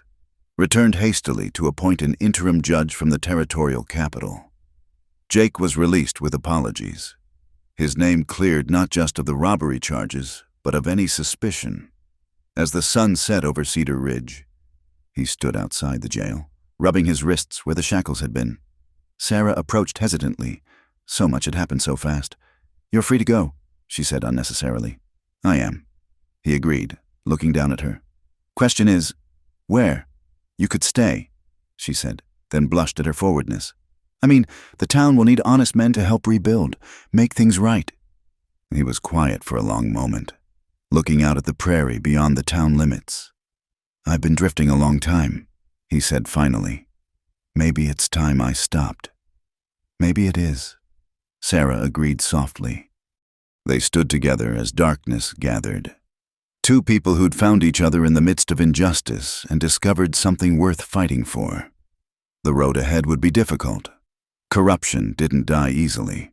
returned hastily to appoint an interim judge from the territorial capital. Jake was released with apologies. His name cleared not just of the robbery charges, but of any suspicion. As the sun set over Cedar Ridge, he stood outside the jail, rubbing his wrists where the shackles had been. Sarah approached hesitantly. So much had happened so fast. "You're free to go," she said unnecessarily. "I am," he agreed, looking down at her. "Question is, where?" "You could stay," she said, then blushed at her forwardness. "I mean, the town will need honest men to help rebuild, make things right." He was quiet for a long moment, looking out at the prairie beyond the town limits. "I've been drifting a long time," he said finally. "Maybe it's time I stopped." "Maybe it is," Sarah agreed softly. They stood together as darkness gathered. Two people who'd found each other in the midst of injustice and discovered something worth fighting for. The road ahead would be difficult. Corruption didn't die easily,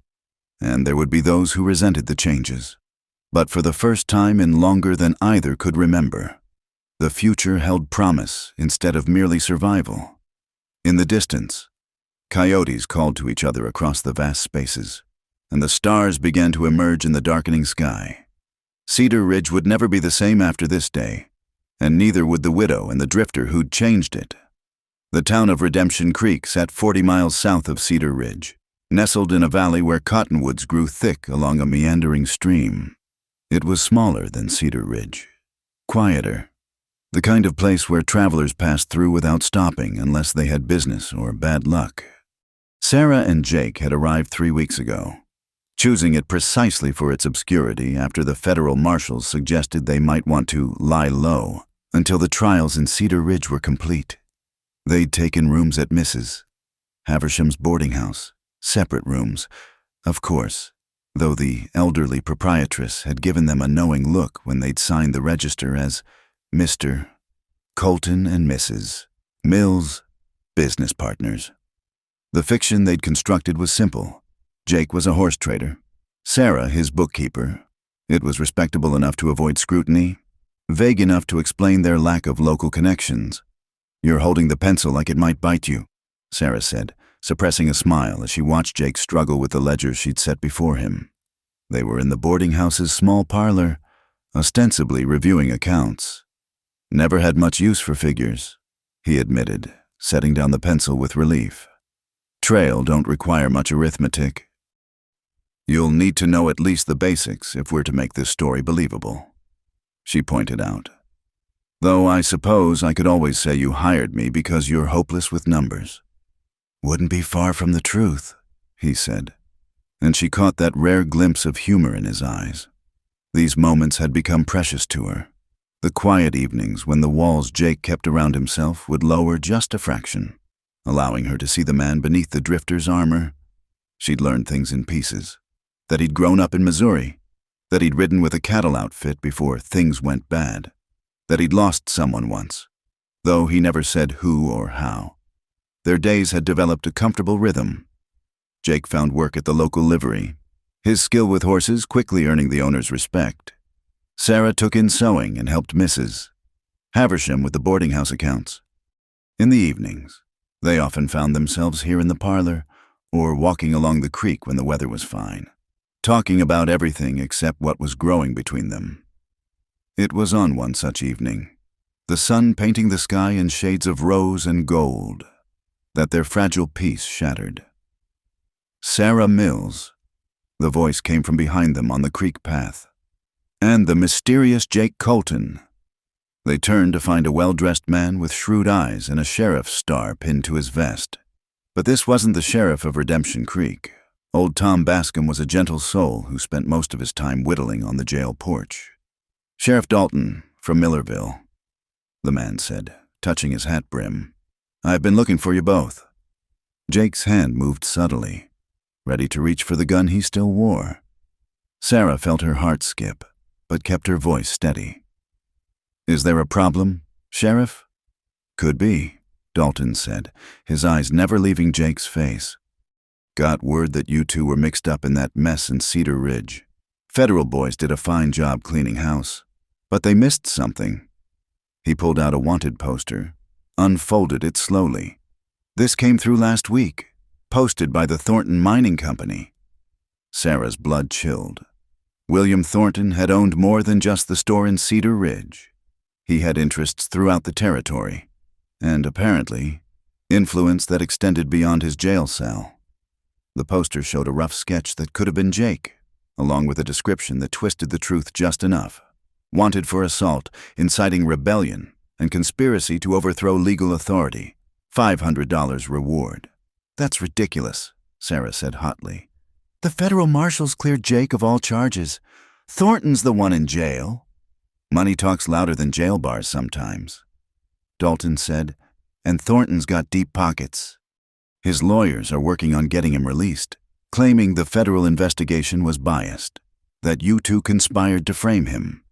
and there would be those who resented the changes. But for the first time in longer than either could remember, the future held promise instead of merely survival. In the distance, coyotes called to each other across the vast spaces, and the stars began to emerge in the darkening sky. Cedar Ridge would never be the same after this day, and neither would the widow and the drifter who'd changed it. The town of Redemption Creek sat 40 miles south of Cedar Ridge, nestled in a valley where cottonwoods grew thick along a meandering stream. It was smaller than Cedar Ridge, quieter, the kind of place where travelers passed through without stopping unless they had business or bad luck. Sarah and Jake had arrived 3 weeks ago, choosing it precisely for its obscurity after the federal marshals suggested they might want to lie low until the trials in Cedar Ridge were complete. They'd taken rooms at Mrs. Haversham's boarding house, separate rooms, of course, though the elderly proprietress had given them a knowing look when they'd signed the register as Mr. Colton and Mrs. Mills, business partners. The fiction they'd constructed was simple. Jake was a horse trader, Sarah his bookkeeper. It was respectable enough to avoid scrutiny, vague enough to explain their lack of local connections. "You're holding the pencil like it might bite you," Sarah said, suppressing a smile as she watched Jake struggle with the ledger she'd set before him. They were in the boarding house's small parlor, ostensibly reviewing accounts. "Never had much use for figures," he admitted, setting down the pencil with relief. "Trail don't require much arithmetic. You'll need to know at least the basics if we're to make this story believable," she pointed out. "Though I suppose I could always say you hired me because you're hopeless with numbers." "Wouldn't be far from the truth," he said, and she caught that rare glimpse of humor in his eyes. These moments had become precious to her. The quiet evenings when the walls Jake kept around himself would lower just a fraction, allowing her to see the man beneath the drifter's armor. She'd learned things in pieces. That he'd grown up in Missouri. That he'd ridden with a cattle outfit before things went bad. That he'd lost someone once, though he never said who or how. Their days had developed a comfortable rhythm. Jake found work at the local livery, his skill with horses quickly earning the owner's respect. Sarah took in sewing and helped Mrs. Haversham with the boarding house accounts. In the evenings, they often found themselves here in the parlor or walking along the creek when the weather was fine, talking about everything except what was growing between them. It was on one such evening, the sun painting the sky in shades of rose and gold, that their fragile peace shattered. Sarah Mills. The voice came from behind them on the creek path. And the mysterious Jake Colton. They turned to find a well-dressed man with shrewd eyes and a sheriff's star pinned to his vest. But this wasn't the sheriff of Redemption Creek. Old Tom Bascom was a gentle soul who spent most of his time whittling on the jail porch. "Sheriff Dalton, from Millerville," the man said, touching his hat brim. "I've been looking for you both." Jake's hand moved subtly, ready to reach for the gun he still wore. Sarah felt her heart skip, but kept her voice steady. "Is there a problem, Sheriff?" "Could be," Dalton said, his eyes never leaving Jake's face. "Got word that you two were mixed up in that mess in Cedar Ridge. Federal boys did a fine job cleaning house, but they missed something." He pulled out a wanted poster, unfolded it slowly. "This came through last week, posted by the Thornton Mining Company." Sarah's blood chilled. William Thornton had owned more than just the store in Cedar Ridge. He had interests throughout the territory, and apparently, influence that extended beyond his jail cell. The poster showed a rough sketch that could have been Jake, along with a description that twisted the truth just enough. Wanted for assault, inciting rebellion, and conspiracy to overthrow legal authority. $500 reward. "That's ridiculous," Sarah said hotly. "The federal marshals cleared Jake of all charges. Thornton's the one in jail." "Money talks louder than jail bars sometimes," Dalton said, "and Thornton's got deep pockets. His lawyers are working on getting him released, claiming the federal investigation was biased, that you two conspired to frame him."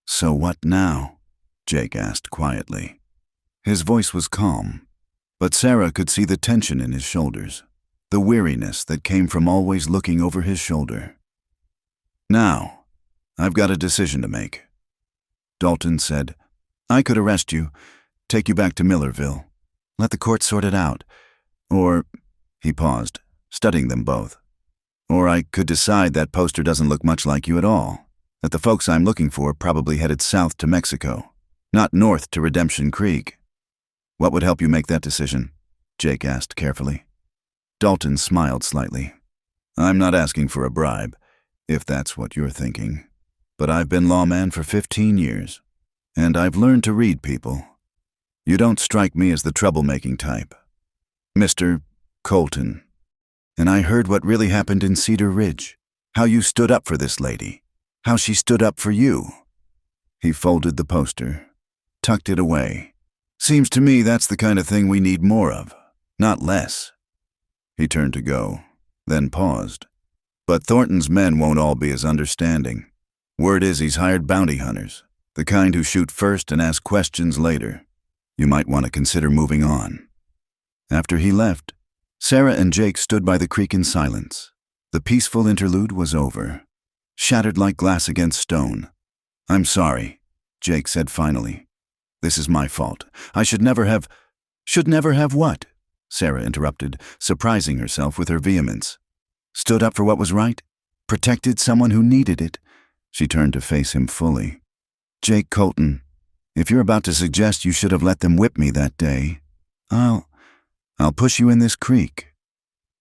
"So what now?" Jake asked quietly. His voice was calm, but Sarah could see the tension in his shoulders, the weariness that came from always looking over his shoulder. "Now, I've got a decision to make." Dalton said, "I could arrest you, take you back to Millerville, let the court sort it out. Or," he paused, studying them both, "or I could decide that poster doesn't look much like you at all, that the folks I'm looking for probably headed south to Mexico, not north to Redemption Creek." "What would help you make that decision?" Jake asked carefully. Dalton smiled slightly. "I'm not asking for a bribe, if that's what you're thinking, but I've been lawman for 15 years, and I've learned to read people. You don't strike me as the troublemaking type. Mr. Colton. And I heard what really happened in Cedar Ridge, how you stood up for this lady, how she stood up for you." He folded the poster, tucked it away. "Seems to me that's the kind of thing we need more of, not less." He turned to go, then paused. "But Thornton's men won't all be as understanding. Word is he's hired bounty hunters, the kind who shoot first and ask questions later. You might want to consider moving on." After he left, Sarah and Jake stood by the creek in silence. The peaceful interlude was over, shattered like glass against stone. "I'm sorry," Jake said finally. "This is my fault. I should never have—" "Should never have what?" Sarah interrupted, surprising herself with her vehemence. "Stood up for what was right? Protected someone who needed it?" She turned to face him fully. "Jake Colton, if you're about to suggest you should have let them whip me that day, I'll push you in this creek."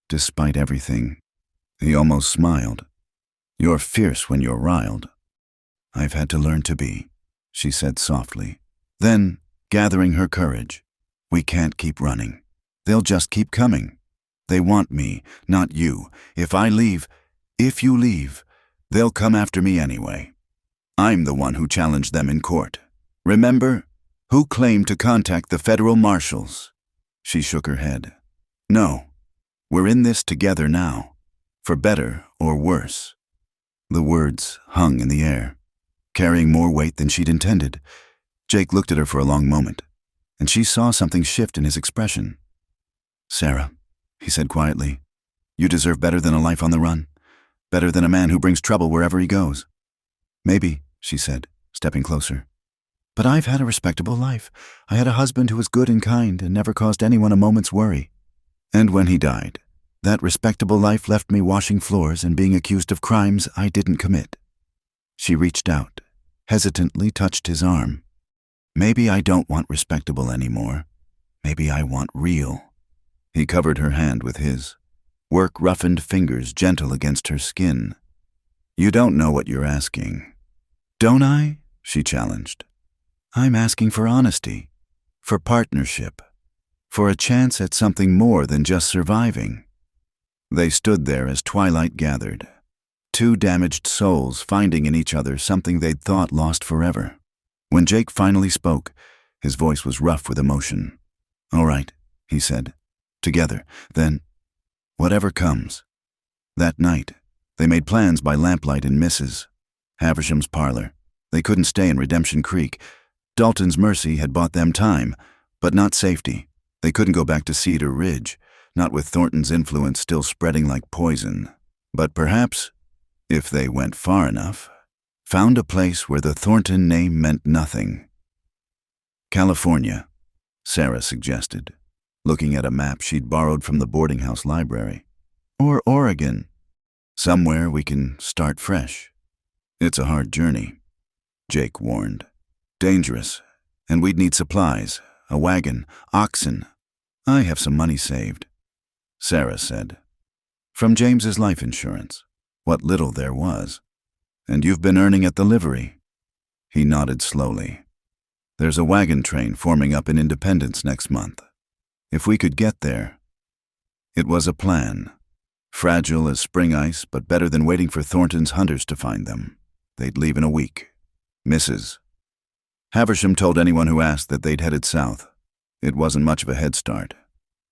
Despite everything, he almost smiled. "You're fierce when you're riled." "I've had to learn to be," she said softly. Then, gathering her courage, "We can't keep running. They'll just keep coming. They want me, not you. If you leave, they'll come after me anyway. I'm the one who challenged them in court. Remember? Who claimed to contact the federal marshals?" She shook her head. "No, we're in this together now, for better or worse." The words hung in the air, carrying more weight than she'd intended. Jake looked at her for a long moment, and she saw something shift in his expression. "Sarah," he said quietly, "you deserve better than a life on the run, better than a man who brings trouble wherever he goes." "Maybe," she said, stepping closer. "But I've had a respectable life. I had a husband who was good and kind and never caused anyone a moment's worry. And when he died, that respectable life left me washing floors and being accused of crimes I didn't commit." She reached out, hesitantly touched his arm. "Maybe I don't want respectable anymore. Maybe I want real." He covered her hand with his. work roughened fingers gentle against her skin. "You don't know what you're asking." "Don't I?" she challenged. "I'm asking for honesty, for partnership, for a chance at something more than just surviving." They stood there as twilight gathered, two damaged souls finding in each other something they'd thought lost forever. When Jake finally spoke, his voice was rough with emotion. "All right," he said. "Together, then, whatever comes." That night, they made plans by lamplight in Mrs. Haversham's parlor. They couldn't stay in Redemption Creek. Dalton's mercy had bought them time, but not safety. They couldn't go back to Cedar Ridge, not with Thornton's influence still spreading like poison. But perhaps, if they went far enough, found a place where the Thornton name meant nothing. "California," Sarah suggested, looking at a map she'd borrowed from the boarding house library. "Or Oregon. Somewhere we can start fresh." "It's a hard journey," Jake warned. "Dangerous, and we'd need supplies, a wagon, oxen." "I have some money saved," Sarah said. "From James's life insurance, what little there was. And you've been earning at the livery." He nodded slowly. "There's a wagon train forming up in Independence next month. If we could get there." It was a plan. Fragile as spring ice, but better than waiting for Thornton's hunters to find them. They'd leave in a week. Mrs. Haversham told anyone who asked that they'd headed south. It wasn't much of a head start,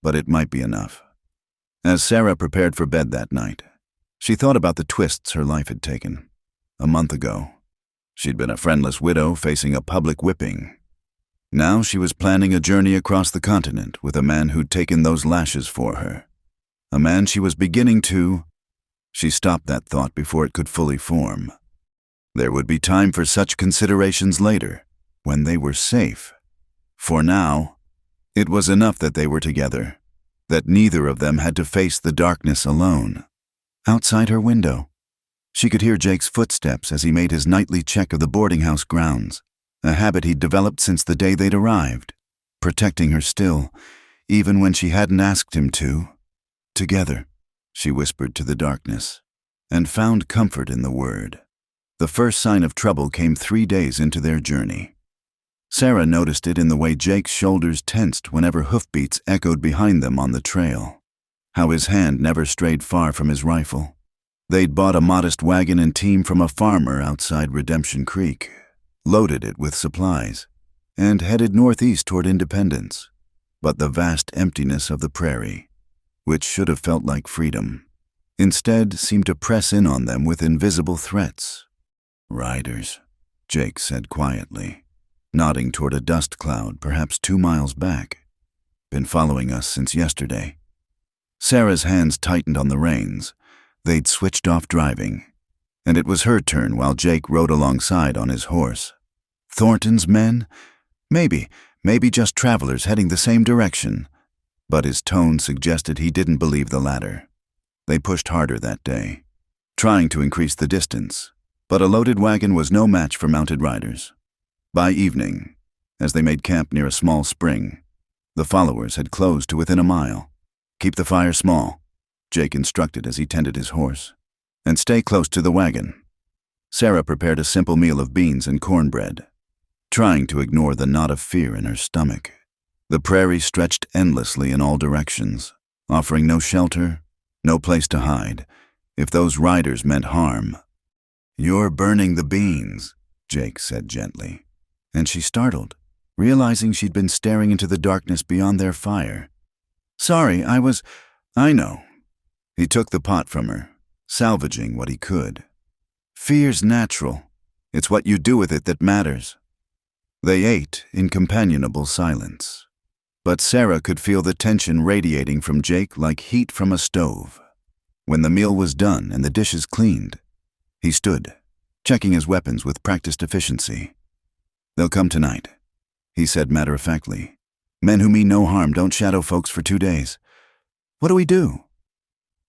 but it might be enough. As Sarah prepared for bed that night, she thought about the twists her life had taken. A month ago, she'd been a friendless widow facing a public whipping. Now she was planning a journey across the continent with a man who'd taken those lashes for her. A man she was beginning to... She stopped that thought before it could fully form. There would be time for such considerations later, when they were safe. For now, it was enough that they were together, that neither of them had to face the darkness alone. Outside her window, she could hear Jake's footsteps as he made his nightly check of the boarding house grounds, a habit he'd developed since the day they'd arrived, protecting her still, even when she hadn't asked him to. "Together," she whispered to the darkness, and found comfort in the word. The first sign of trouble came 3 days into their journey. Sarah noticed it in the way Jake's shoulders tensed whenever hoofbeats echoed behind them on the trail, how his hand never strayed far from his rifle. They'd bought a modest wagon and team from a farmer outside Redemption Creek, loaded it with supplies, and headed northeast toward Independence. But the vast emptiness of the prairie, which should have felt like freedom, instead seemed to press in on them with invisible threats. "Riders," Jake said quietly, nodding toward a dust cloud perhaps 2 miles back. "Been following us since yesterday." Sarah's hands tightened on the reins. They'd switched off driving, and it was her turn while Jake rode alongside on his horse. Thornton's men? Maybe just travelers heading the same direction. But his tone suggested he didn't believe the latter. They pushed harder that day, trying to increase the distance, but a loaded wagon was no match for mounted riders. By evening, as they made camp near a small spring, the followers had closed to within a mile. "Keep the fire small," Jake instructed as he tended his horse, "and stay close to the wagon." Sarah prepared a simple meal of beans and cornbread, trying to ignore the knot of fear in her stomach. The prairie stretched endlessly in all directions, offering no shelter, no place to hide, if those riders meant harm. "You're burning the beans," Jake said gently, and she startled, realizing she'd been staring into the darkness beyond their fire. "Sorry, I know." He took the pot from her, salvaging what he could. "Fear's natural. It's what you do with it that matters." They ate in companionable silence, but Sarah could feel the tension radiating from Jake like heat from a stove. When the meal was done and the dishes cleaned, he stood, checking his weapons with practiced efficiency. "They'll come tonight," he said matter-of-factly. "Men who mean no harm don't shadow folks for 2 days. What do we do?"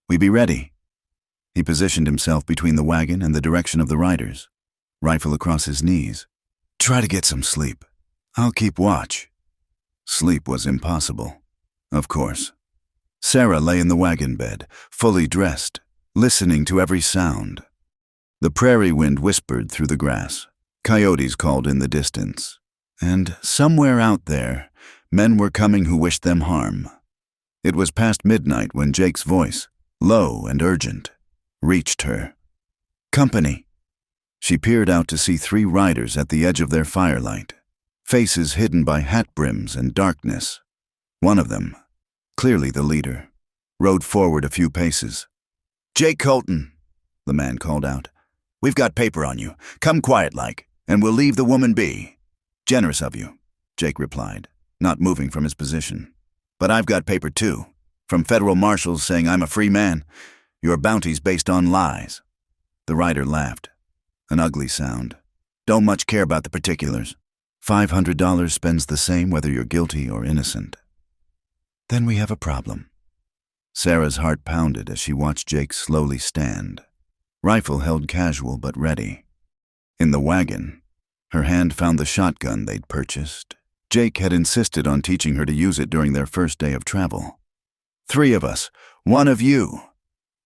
"We be ready." He positioned himself between the wagon and the direction of the riders, rifle across his knees. "Try to get some sleep. I'll keep watch." Sleep was impossible, of course. Sarah lay in the wagon bed, fully dressed, listening to every sound. The prairie wind whispered through the grass. Coyotes called in the distance. And somewhere out there, men were coming who wished them harm. It was past midnight when Jake's voice, low and urgent, reached her. "Company." She peered out to see 3 riders at the edge of their firelight, faces hidden by hat brims and darkness. One of them, clearly the leader, rode forward a few paces. "Jake Colton," the man called out. "We've got paper on you. Come quiet-like, and we'll leave the woman be." "Generous of you," Jake replied, not moving from his position. "But I've got paper too, from federal marshals saying I'm a free man. Your bounty's based on lies." The rider laughed, an ugly sound. "Don't much care about the particulars. $500 spends the same whether you're guilty or innocent." "Then we have a problem." Sarah's heart pounded as she watched Jake slowly stand, rifle held casual but ready. In the wagon, her hand found the shotgun they'd purchased. Jake had insisted on teaching her to use it during their first day of travel. "3 of us, 1 of you,"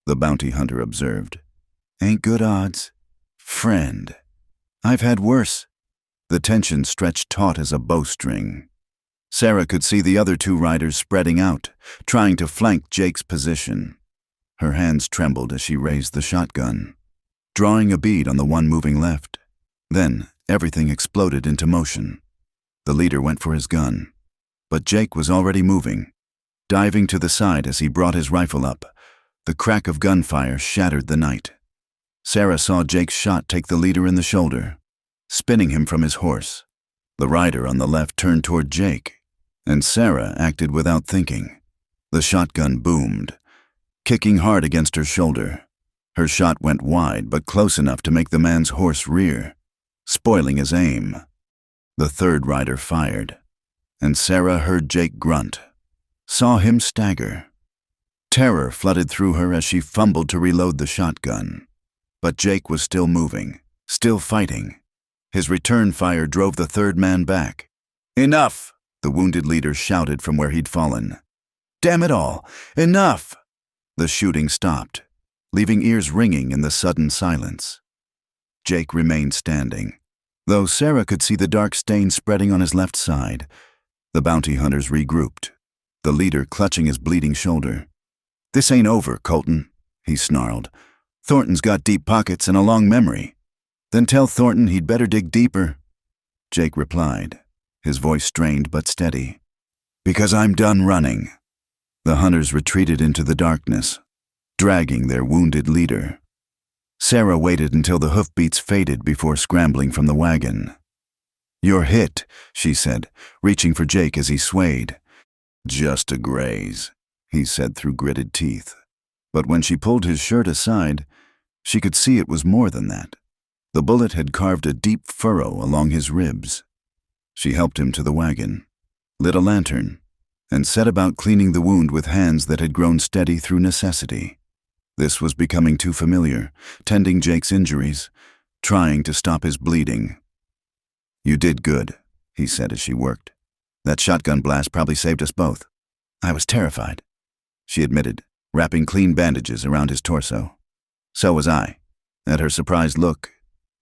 the bounty hunter observed. "Ain't good odds. Friend. I've had worse." The tension stretched taut as a bowstring. Sarah could see the other 2 riders spreading out, trying to flank Jake's position. Her hands trembled as she raised the shotgun, drawing a bead on the one moving left. Then everything exploded into motion. The leader went for his gun, but Jake was already moving, diving to the side as he brought his rifle up. The crack of gunfire shattered the night. Sarah saw Jake's shot take the leader in the shoulder, spinning him from his horse. The rider on the left turned toward Jake, and Sarah acted without thinking. The shotgun boomed, kicking hard against her shoulder. Her shot went wide but close enough to make the man's horse rear, spoiling his aim. The 3rd rider fired, and Sarah heard Jake grunt, saw him stagger. Terror flooded through her as she fumbled to reload the shotgun. But Jake was still moving, still fighting. His return fire drove the 3rd man back. "Enough!" the wounded leader shouted from where he'd fallen. "Damn it all! Enough!" The shooting stopped, leaving ears ringing in the sudden silence. Jake remained standing, though Sarah could see the dark stain spreading on his left side. The bounty hunters regrouped, the leader clutching his bleeding shoulder. "This ain't over, Colton," he snarled. "Thornton's got deep pockets and a long memory. Then tell Thornton he'd better dig deeper." Jake replied, his voice strained but steady. "Because I'm done running." The hunters retreated into the darkness, dragging their wounded leader. Sarah waited until the hoofbeats faded before scrambling from the wagon. "You're hit," she said, reaching for Jake as he swayed. "Just a graze," he said through gritted teeth. But when she pulled his shirt aside, she could see it was more than that. The bullet had carved a deep furrow along his ribs. She helped him to the wagon, lit a lantern, and set about cleaning the wound with hands that had grown steady through necessity. This was becoming too familiar, tending Jake's injuries, trying to stop his bleeding. "You did good," he said as she worked. "That shotgun blast probably saved us both." "I was terrified," she admitted, wrapping clean bandages around his torso. "So was I." At her surprised look,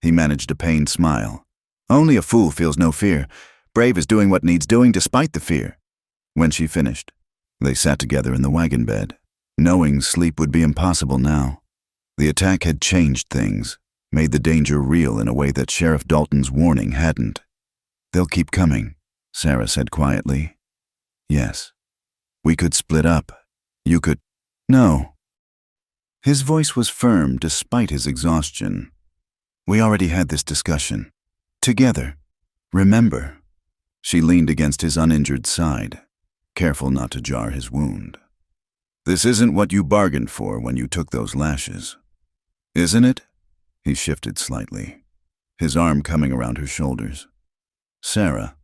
he managed a pained smile. "Only a fool feels no fear. Brave is doing what needs doing despite the fear." When she finished, they sat together in the wagon bed, knowing sleep would be impossible now. The attack had changed things, made the danger real in a way that Sheriff Dalton's warning hadn't. "They'll keep coming," Sarah said quietly. "Yes. We could split up. You could—" "No." His voice was firm despite his exhaustion. "We already had this discussion. Together. Remember." She leaned against his uninjured side, careful not to jar his wound. "This isn't what you bargained for when you took those lashes. Isn't it?" He shifted slightly, his arm coming around her shoulders. "Sarah,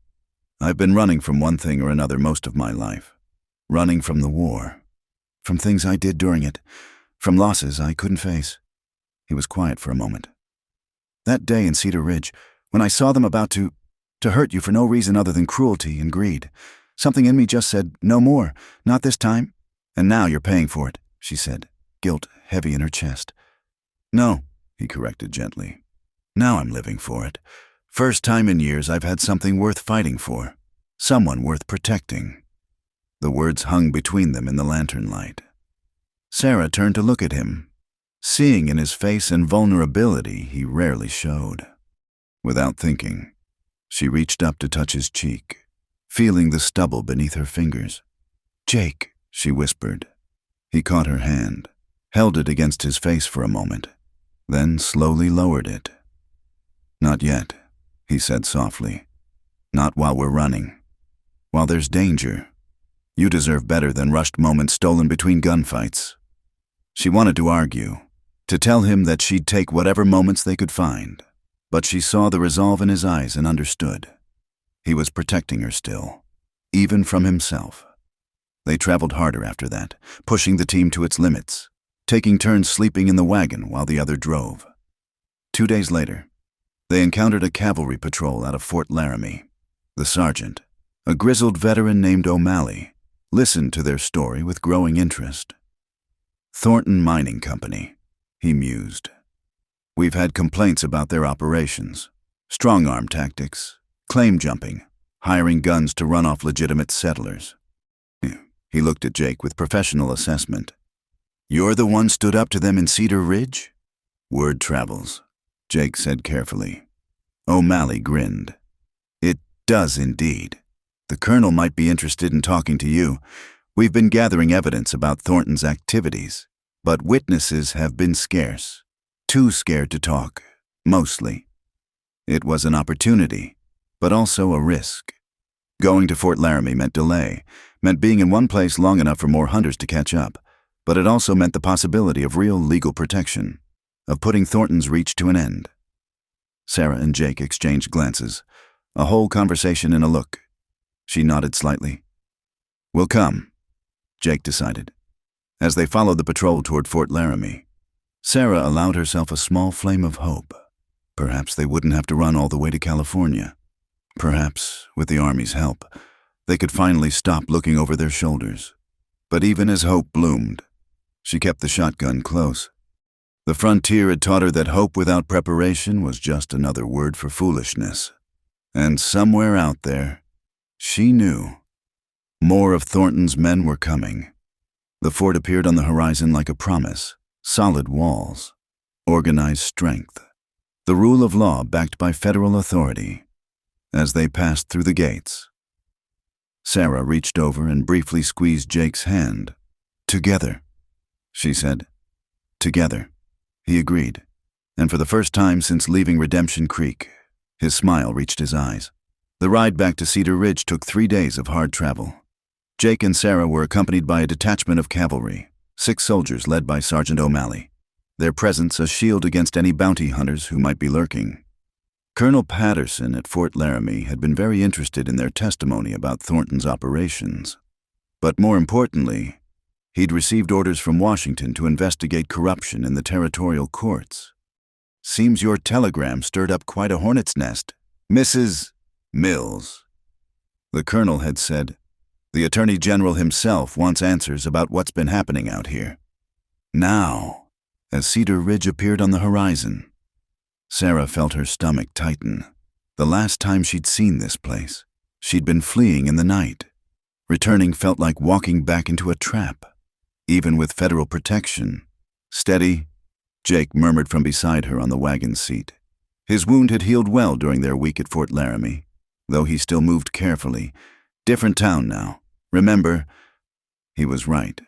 I've been running from one thing or another most of my life. Running from the war. From things I did during it. From losses I couldn't face." He was quiet for a moment. "That day in Cedar Ridge, when I saw them about to hurt you for no reason other than cruelty and greed, something in me just said, no more, not this time. "And now you're paying for it," she said, guilt heavy in her chest. "No," he corrected gently. "Now I'm living for it. First time in years I've had something worth fighting for. Someone worth protecting." The words hung between them in the lantern light. Sarah turned to look at him, seeing in his face an vulnerability he rarely showed. Without thinking, she reached up to touch his cheek, feeling the stubble beneath her fingers. "Jake," she whispered. He caught her hand, held it against his face for a moment, then slowly lowered it. "Not yet," he said softly. "Not while we're running. While there's danger. You deserve better than rushed moments stolen between gunfights." She wanted to argue, to tell him that she'd take whatever moments they could find, but she saw the resolve in his eyes and understood. He was protecting her still, even from himself. They traveled harder after that, pushing the team to its limits, taking turns sleeping in the wagon while the other drove. 2 days later, they encountered a cavalry patrol out of Fort Laramie. The sergeant, a grizzled veteran named O'Malley, listened to their story with growing interest. "Thornton Mining Company," he mused. "We've had complaints about their operations. Strong-arm tactics, claim jumping, hiring guns to run off legitimate settlers." He looked at Jake with professional assessment. "You're the one stood up to them in Cedar Ridge?" "Word travels," Jake said carefully. O'Malley grinned. "It does indeed. The colonel might be interested in talking to you. We've been gathering evidence about Thornton's activities, but witnesses have been scarce. Too scared to talk, mostly. It was an opportunity, but also a risk. Going to Fort Laramie meant delay, meant being in one place long enough for more hunters to catch up, but it also meant the possibility of real legal protection, of putting Thornton's reach to an end. Sarah and Jake exchanged glances, a whole conversation in a look. She nodded slightly. "We'll come," Jake decided. As they followed the patrol toward Fort Laramie, Sarah allowed herself a small flame of hope. Perhaps they wouldn't have to run all the way to California. Perhaps, with the Army's help, they could finally stop looking over their shoulders. But even as hope bloomed, she kept the shotgun close. The frontier had taught her that hope without preparation was just another word for foolishness. And somewhere out there, she knew, more of Thornton's men were coming. The fort appeared on the horizon like a promise, solid walls, organized strength, the rule of law backed by federal authority. As they passed through the gates, Sarah reached over and briefly squeezed Jake's hand. "Together," she said. "Together," he agreed, and for the first time since leaving Redemption Creek, his smile reached his eyes. The ride back to Cedar Ridge took 3 days of hard travel. Jake and Sarah were accompanied by a detachment of cavalry, 6 soldiers led by Sergeant O'Malley, their presence a shield against any bounty hunters who might be lurking. Colonel Patterson at Fort Laramie had been very interested in their testimony about Thornton's operations. But more importantly, he'd received orders from Washington to investigate corruption in the territorial courts. "Seems your telegram stirred up quite a hornet's nest, Mrs. Mills," the colonel had said. "The Attorney General himself wants answers about what's been happening out here." Now, as Cedar Ridge appeared on the horizon, Sarah felt her stomach tighten. The last time she'd seen this place, she'd been fleeing in the night. Returning felt like walking back into a trap, even with federal protection. "Steady," Jake murmured from beside her on the wagon seat. His wound had healed well during their week at Fort Laramie, though he still moved carefully. Different town now. Remember, he was right.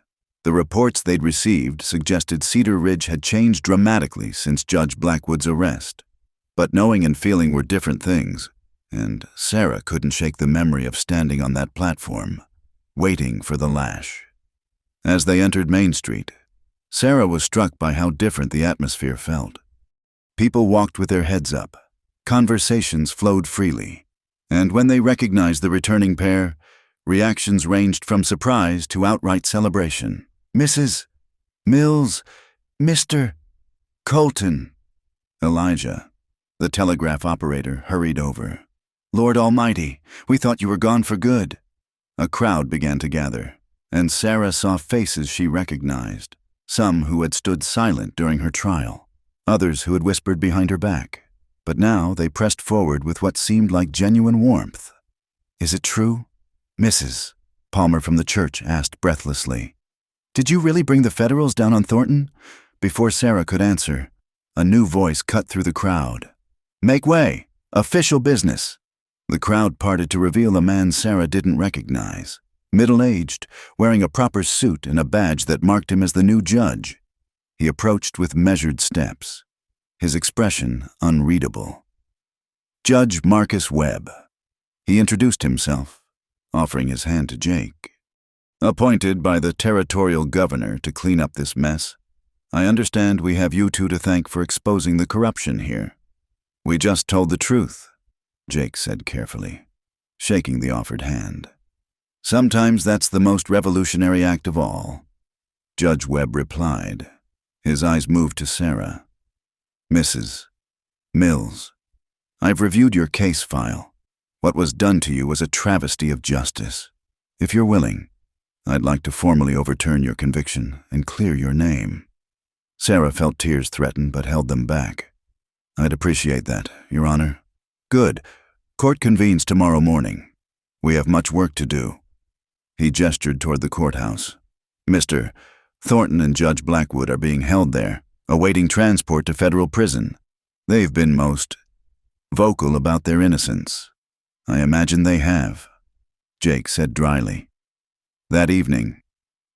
The reports they'd received suggested Cedar Ridge had changed dramatically since Judge Blackwood's arrest. But knowing and feeling were different things, and Sarah couldn't shake the memory of standing on that platform, waiting for the lash. As they entered Main Street, Sarah was struck by how different the atmosphere felt. People walked with their heads up, conversations flowed freely, and when they recognized the returning pair, reactions ranged from surprise to outright celebration. "Mrs. Mills, Mr. Colton." Elijah, the telegraph operator, hurried over. "Lord Almighty, we thought you were gone for good." A crowd began to gather, and Sarah saw faces she recognized, some who had stood silent during her trial, others who had whispered behind her back. But now they pressed forward with what seemed like genuine warmth. "Is it true?" "Mrs." Palmer from the church asked breathlessly. "Did you really bring the Federals down on Thornton?" Before Sarah could answer, a new voice cut through the crowd. "Make way! Official business!" The crowd parted to reveal a man Sarah didn't recognize. Middle-aged, wearing a proper suit and a badge that marked him as the new judge. He approached with measured steps, his expression unreadable. Judge Marcus Webb. He introduced himself, offering his hand to Jake. "Appointed by the territorial governor to clean up this mess, I understand we have you two to thank for exposing the corruption here." "We just told the truth," Jake said carefully, shaking the offered hand. "Sometimes that's the most revolutionary act of all," Judge Webb replied. His eyes moved to Sarah. "Mrs. Mills, I've reviewed your case file. What was done to you was a travesty of justice. If you're willing, I'd like to formally overturn your conviction and clear your name." Sarah felt tears threaten but held them back. "I'd appreciate that, Your Honor." "Good. Court convenes tomorrow morning. We have much work to do." He gestured toward the courthouse. "Mr. Thornton and Judge Blackwood are being held there, awaiting transport to federal prison. They've been most vocal about their innocence." "I imagine they have," Jake said dryly. That evening,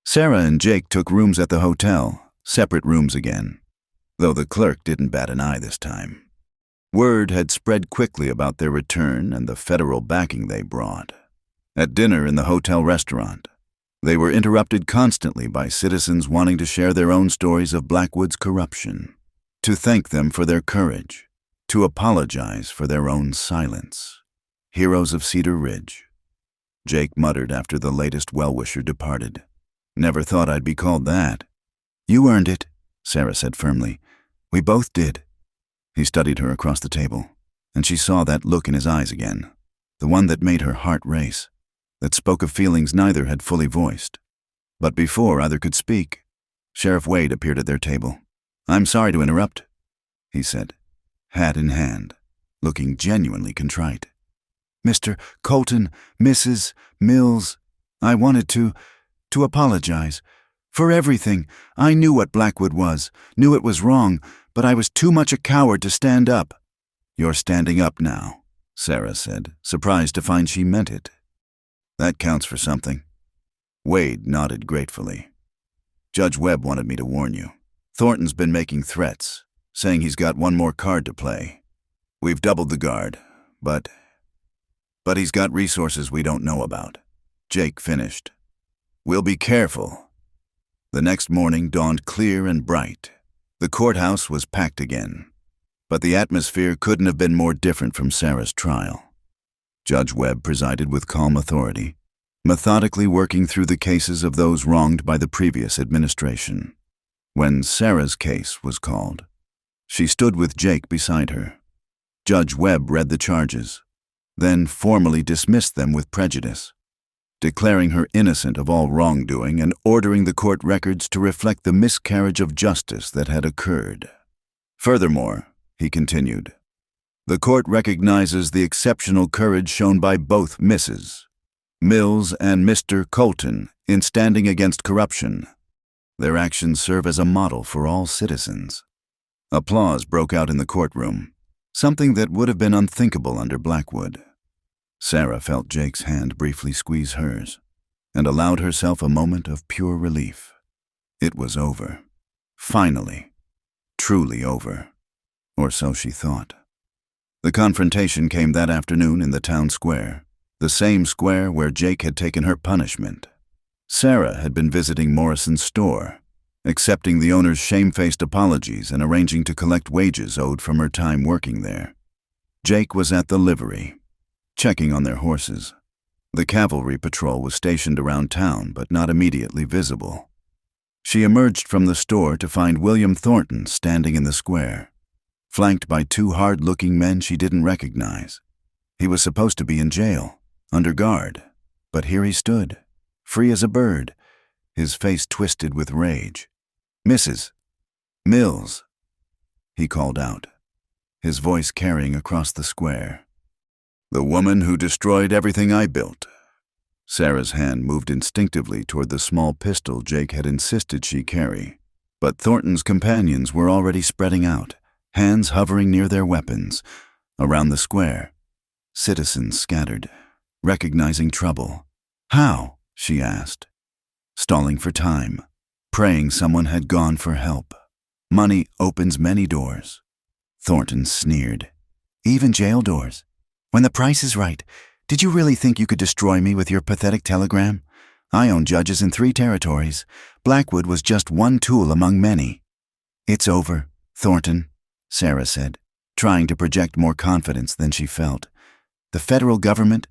Sarah and Jake took rooms at the hotel, separate rooms again, though the clerk didn't bat an eye this time. Word had spread quickly about their return and the federal backing they brought. At dinner in the hotel restaurant, they were interrupted constantly by citizens wanting to share their own stories of Blackwood's corruption, to thank them for their courage, to apologize for their own silence. Heroes of Cedar Ridge, Jake muttered after the latest well-wisher departed. "Never thought I'd be called that." "You earned it," Sarah said firmly. "We both did." He studied her across the table, and she saw that look in his eyes again, the one that made her heart race, that spoke of feelings neither had fully voiced. But before either could speak, Sheriff Wade appeared at their table. "I'm sorry to interrupt," he said, hat in hand, looking genuinely contrite. "Mr. Colton, Mrs. Mills, I wanted to apologize. For everything. I knew what Blackwood was, knew it was wrong, but I was too much a coward to stand up." "You're standing up now," Sarah said, surprised to find she meant it. "That counts for something." Wade nodded gratefully. "Judge Webb wanted me to warn you. Thornton's been making threats, saying he's got one more card to play. We've doubled the guard, but he's got resources we don't know about." Jake finished. "We'll be careful." The next morning dawned clear and bright. The courthouse was packed again, but the atmosphere couldn't have been more different from Sarah's trial. Judge Webb presided with calm authority, methodically working through the cases of those wronged by the previous administration. When Sarah's case was called, she stood with Jake beside her. Judge Webb read the charges, then formally dismissed them with prejudice, declaring her innocent of all wrongdoing and ordering the court records to reflect the miscarriage of justice that had occurred. "Furthermore," he continued, "the court recognizes the exceptional courage shown by both Mrs. Mills and Mr. Colton in standing against corruption. Their actions serve as a model for all citizens." Applause broke out in the courtroom, something that would have been unthinkable under Blackwood. Sarah felt Jake's hand briefly squeeze hers, and allowed herself a moment of pure relief. It was over. Finally. Truly over. Or so she thought. The confrontation came that afternoon in the town square, the same square where Jake had taken her punishment. Sarah had been visiting Morrison's store, accepting the owner's shamefaced apologies and arranging to collect wages owed from her time working there. Jake was at the livery, checking on their horses. The cavalry patrol was stationed around town, but not immediately visible. She emerged from the store to find William Thornton standing in the square, flanked by two hard-looking men she didn't recognize. He was supposed to be in jail, under guard, but here he stood, free as a bird, his face twisted with rage. "Mrs. Mills," he called out, his voice carrying across the square. "The woman who destroyed everything I built." Sarah's hand moved instinctively toward the small pistol Jake had insisted she carry. But Thornton's companions were already spreading out, hands hovering near their weapons. Around the square, citizens scattered, recognizing trouble. "How?" she asked, stalling for time, praying someone had gone for help. "Money opens many doors." Thornton sneered. "Even jail doors. When the price is right, did you really think you could destroy me with your pathetic telegram? I own judges in 3 territories. Blackwood was just one tool among many." "It's over, Thornton," Sarah said, trying to project more confidence than she felt. The federal government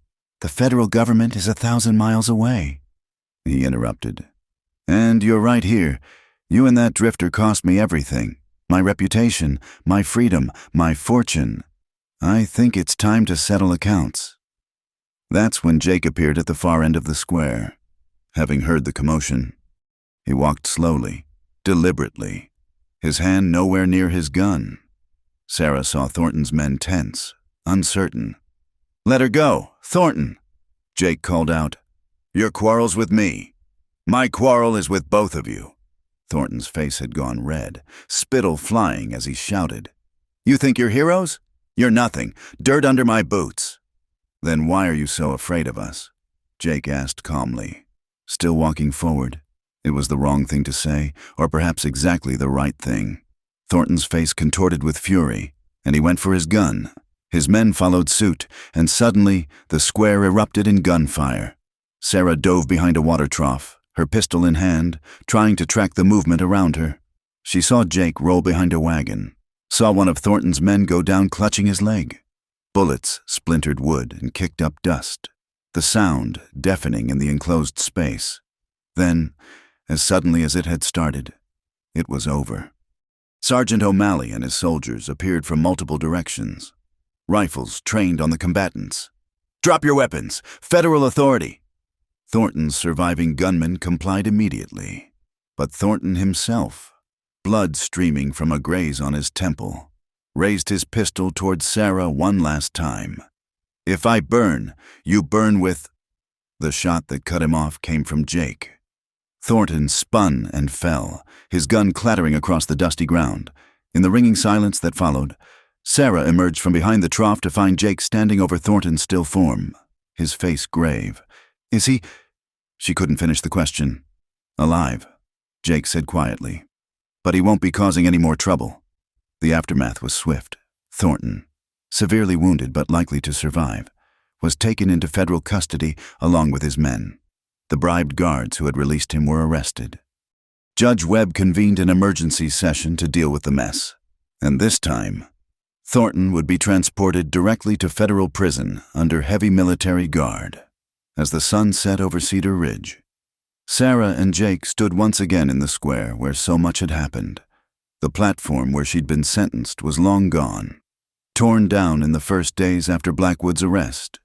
is 1,000 miles away." He interrupted. "And you're right here. You and that drifter cost me everything. My reputation, my freedom, my fortune. I think it's time to settle accounts." That's when Jake appeared at the far end of the square. Having heard the commotion, he walked slowly, deliberately, his hand nowhere near his gun. Sarah saw Thornton's men tense, uncertain. "Let her go, Thornton," Jake called out. "Your quarrel's with me. My quarrel is with both of you." Thornton's face had gone red, spittle flying as he shouted. "You think you're heroes? You're nothing. Dirt under my boots." "Then why are you so afraid of us?" Jake asked calmly, still walking forward. It was the wrong thing to say, or perhaps exactly the right thing. Thornton's face contorted with fury, and he went for his gun. His men followed suit, and suddenly the square erupted in gunfire. Sarah dove behind a water trough, her pistol in hand, trying to track the movement around her. She saw Jake roll behind a wagon, saw one of Thornton's men go down clutching his leg. Bullets splintered wood and kicked up dust, the sound deafening in the enclosed space. Then, as suddenly as it had started, it was over. Sergeant O'Malley and his soldiers appeared from multiple directions, rifles trained on the combatants. "Drop your weapons! Federal authority!" Thornton's surviving gunmen complied immediately, but Thornton himself, blood streaming from a graze on his temple, raised his pistol toward Sarah one last time. "If I burn, you burn with—" The shot that cut him off came from Jake. Thornton spun and fell, his gun clattering across the dusty ground. In the ringing silence that followed, Sarah emerged from behind the trough to find Jake standing over Thornton's still form, his face grave. "Is he—" She couldn't finish the question. "Alive," Jake said quietly. "But he won't be causing any more trouble." The aftermath was swift. Thornton, severely wounded but likely to survive, was taken into federal custody along with his men. The bribed guards who had released him were arrested. Judge Webb convened an emergency session to deal with the mess, and this time, Thornton would be transported directly to federal prison under heavy military guard. As the sun set over Cedar Ridge, Sarah and Jake stood once again in the square where so much had happened. The platform where she'd been sentenced was long gone, torn down in the first days after Blackwood's arrest.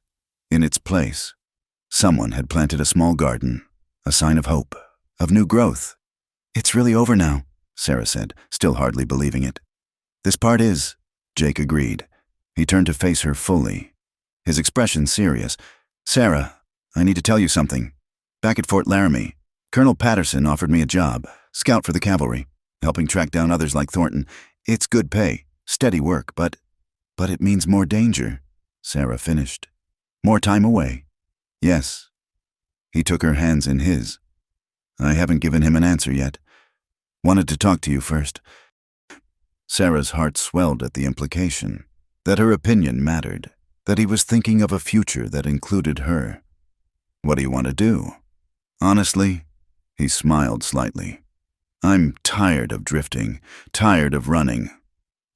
In its place, someone had planted a small garden, a sign of hope, of new growth. "It's really over now," Sarah said, still hardly believing it. "This part is," Jake agreed. He turned to face her fully, his expression serious. "Sarah, I need to tell you something. Back at Fort Laramie, Colonel Patterson offered me a job, scout for the cavalry, helping track down others like Thornton. It's good pay, steady work, but it means more danger," Sarah finished. "More time away." "Yes." He took her hands in his. "I haven't given him an answer yet. Wanted to talk to you first." Sarah's heart swelled at the implication that her opinion mattered, that he was thinking of a future that included her. "What do you want to do?" "Honestly," he smiled slightly, "I'm tired of drifting, tired of running.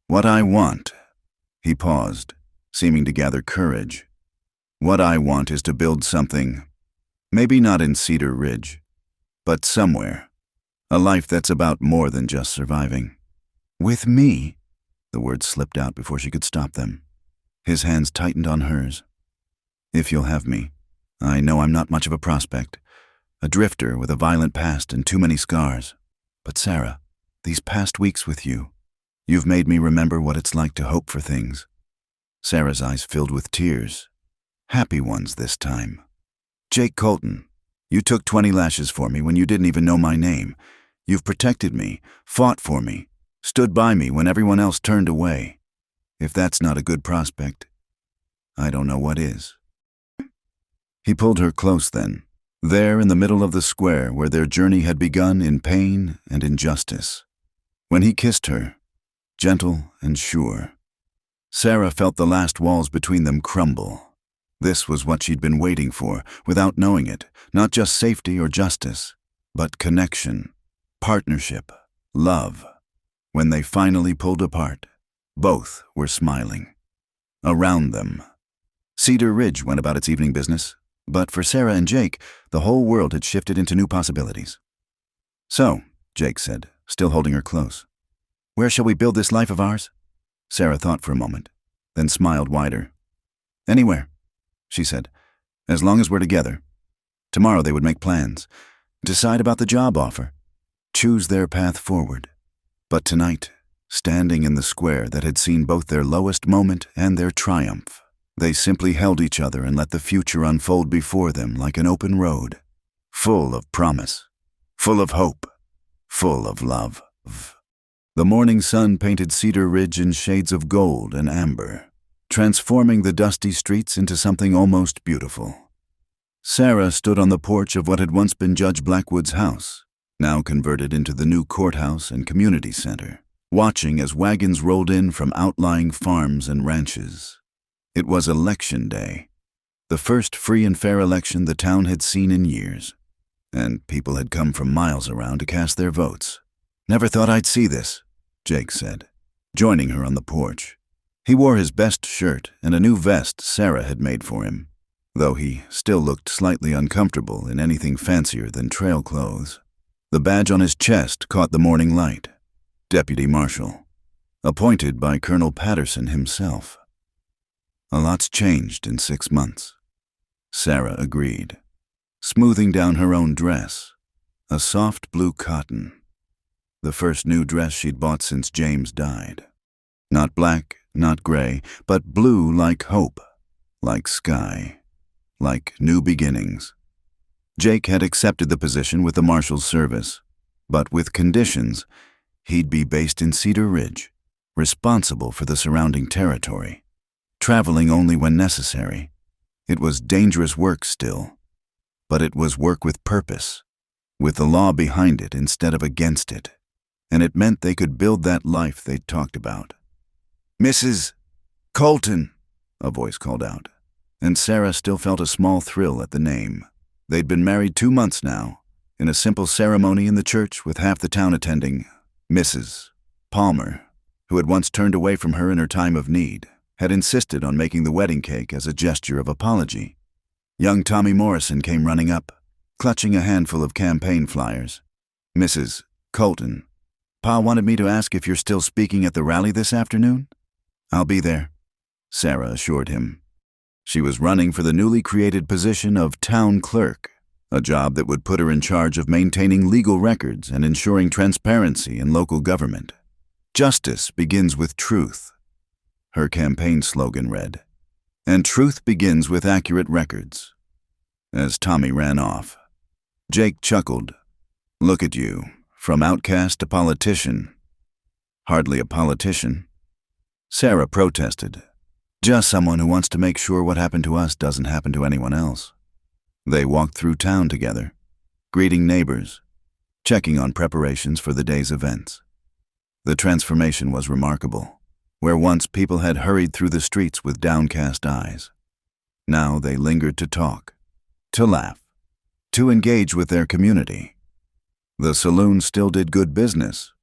What I want—" He paused, seeming to gather courage. "What I want is to build something, maybe not in Cedar Ridge, but somewhere. A life that's about more than just surviving." "With me?" The words slipped out before she could stop them. His hands tightened on hers. "If you'll have me. I know I'm not much of a prospect, a drifter with a violent past and too many scars. But Sarah, these past weeks with you, you've made me remember what it's like to hope for things. Sarah's eyes filled with tears. Happy ones this time. Jake Colton, you took 20 lashes for me when you didn't even know my name. You've protected me, fought for me, stood by me when everyone else turned away. If that's not a good prospect, I don't know what is. He pulled her close then, there in the middle of the square where their journey had begun in pain and injustice. When he kissed her, gentle and sure, Sarah felt the last walls between them crumble. This was what she'd been waiting for, without knowing it, not just safety or justice, but connection, partnership, love. When they finally pulled apart, both were smiling. Around them, Cedar Ridge went about its evening business, but for Sarah and Jake, the whole world had shifted into new possibilities. So, Jake said, still holding her close, where shall we build this life of ours? Sarah thought for a moment, then smiled wider. Anywhere, she said, as long as we're together. Tomorrow they would make plans, decide about the job offer, choose their path forward. But tonight, standing in the square that had seen both their lowest moment and their triumph, they simply held each other and let the future unfold before them like an open road, full of promise, full of hope, full of love. The morning sun painted Cedar Ridge in shades of gold and amber, transforming the dusty streets into something almost beautiful. Sarah stood on the porch of what had once been Judge Blackwood's house, now converted into the new courthouse and community center, watching as wagons rolled in from outlying farms and ranches. It was election day, the first free and fair election the town had seen in years, and people had come from miles around to cast their votes. "Never thought I'd see this," Jake said, joining her on the porch. He wore his best shirt and a new vest Sarah had made for him, though he still looked slightly uncomfortable in anything fancier than trail clothes. The badge on his chest caught the morning light. Deputy Marshal, appointed by Colonel Patterson himself. A lot's changed in 6 months, Sarah agreed, smoothing down her own dress, a soft blue cotton, the first new dress she'd bought since James died. Not black, not gray, but blue like hope, like sky, like new beginnings. Jake had accepted the position with the Marshal's service, but with conditions. He'd be based in Cedar Ridge, responsible for the surrounding territory, traveling only when necessary. It was dangerous work still, but it was work with purpose, with the law behind it instead of against it, and it meant they could build that life they'd talked about. "Mrs. Colton," a voice called out, and Sarah still felt a small thrill at the name. They'd been married 2 months now, in a simple ceremony in the church with half the town attending. Mrs. Palmer, who had once turned away from her in her time of need, had insisted on making the wedding cake as a gesture of apology. Young Tommy Morrison came running up, clutching a handful of campaign flyers. "Mrs. Colton, Pa wanted me to ask if you're still speaking at the rally this afternoon?" "I'll be there," Sarah assured him. She was running for the newly created position of town clerk, a job that would put her in charge of maintaining legal records and ensuring transparency in local government. "Justice begins with truth," her campaign slogan read, "and truth begins with accurate records." As Tommy ran off, Jake chuckled. "Look at you, from outcast to politician." "Hardly a politician," Sarah protested. "Just someone who wants to make sure what happened to us doesn't happen to anyone else." They walked through town together, greeting neighbors, checking on preparations for the day's events. The transformation was remarkable. Where once people had hurried through the streets with downcast eyes, now they lingered to talk, to laugh, to engage with their community. The saloon still did good business,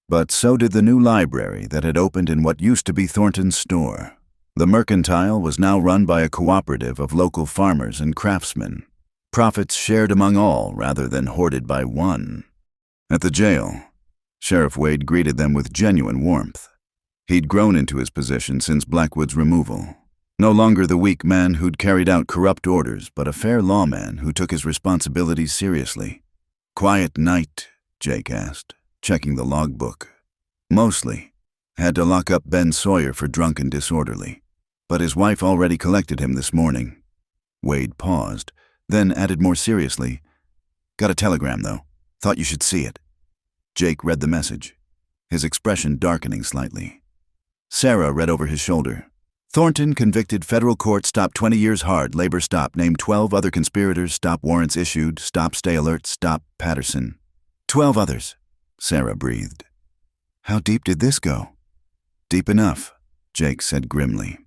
but so did the new library that had opened in what used to be Thornton's store. The mercantile was now run by a cooperative of local farmers and craftsmen, profits shared among all rather than hoarded by one. At the jail, Sheriff Wade greeted them with genuine warmth. He'd grown into his position since Blackwood's removal, No longer the weak man who'd carried out corrupt orders, but a fair lawman who took his responsibilities seriously. Quiet night, Jake asked, checking the logbook. Mostly. Had to lock up Ben Sawyer for drunk and disorderly. But his wife already collected him this morning. Wade paused, then added more seriously, "Got a telegram, though. Thought you should see it." Jake read the message, his expression darkening slightly. Sarah read over his shoulder. "Thornton convicted, federal court, stop 20 years hard, labor stop, named 12 other conspirators, stop warrants issued, stop stay alert, stop Patterson." 12 others, Sarah breathed. "How deep did this go?" "Deep enough," Jake said grimly.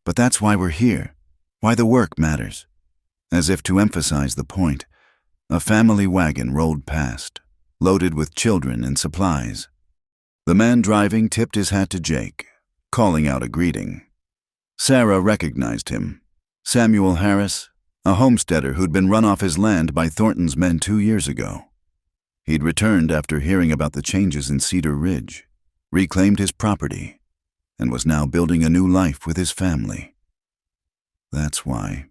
"But that's why we're here, why the work matters." As if to emphasize the point, a family wagon rolled past, loaded with children and supplies. The man driving tipped his hat to Jake, calling out a greeting. Sarah recognized him. Samuel Harris, a homesteader who'd been run off his land by Thornton's men 2 years ago. He'd returned after hearing about the changes in Cedar Ridge, reclaimed his property, and was now building a new life with his family. "That's why,"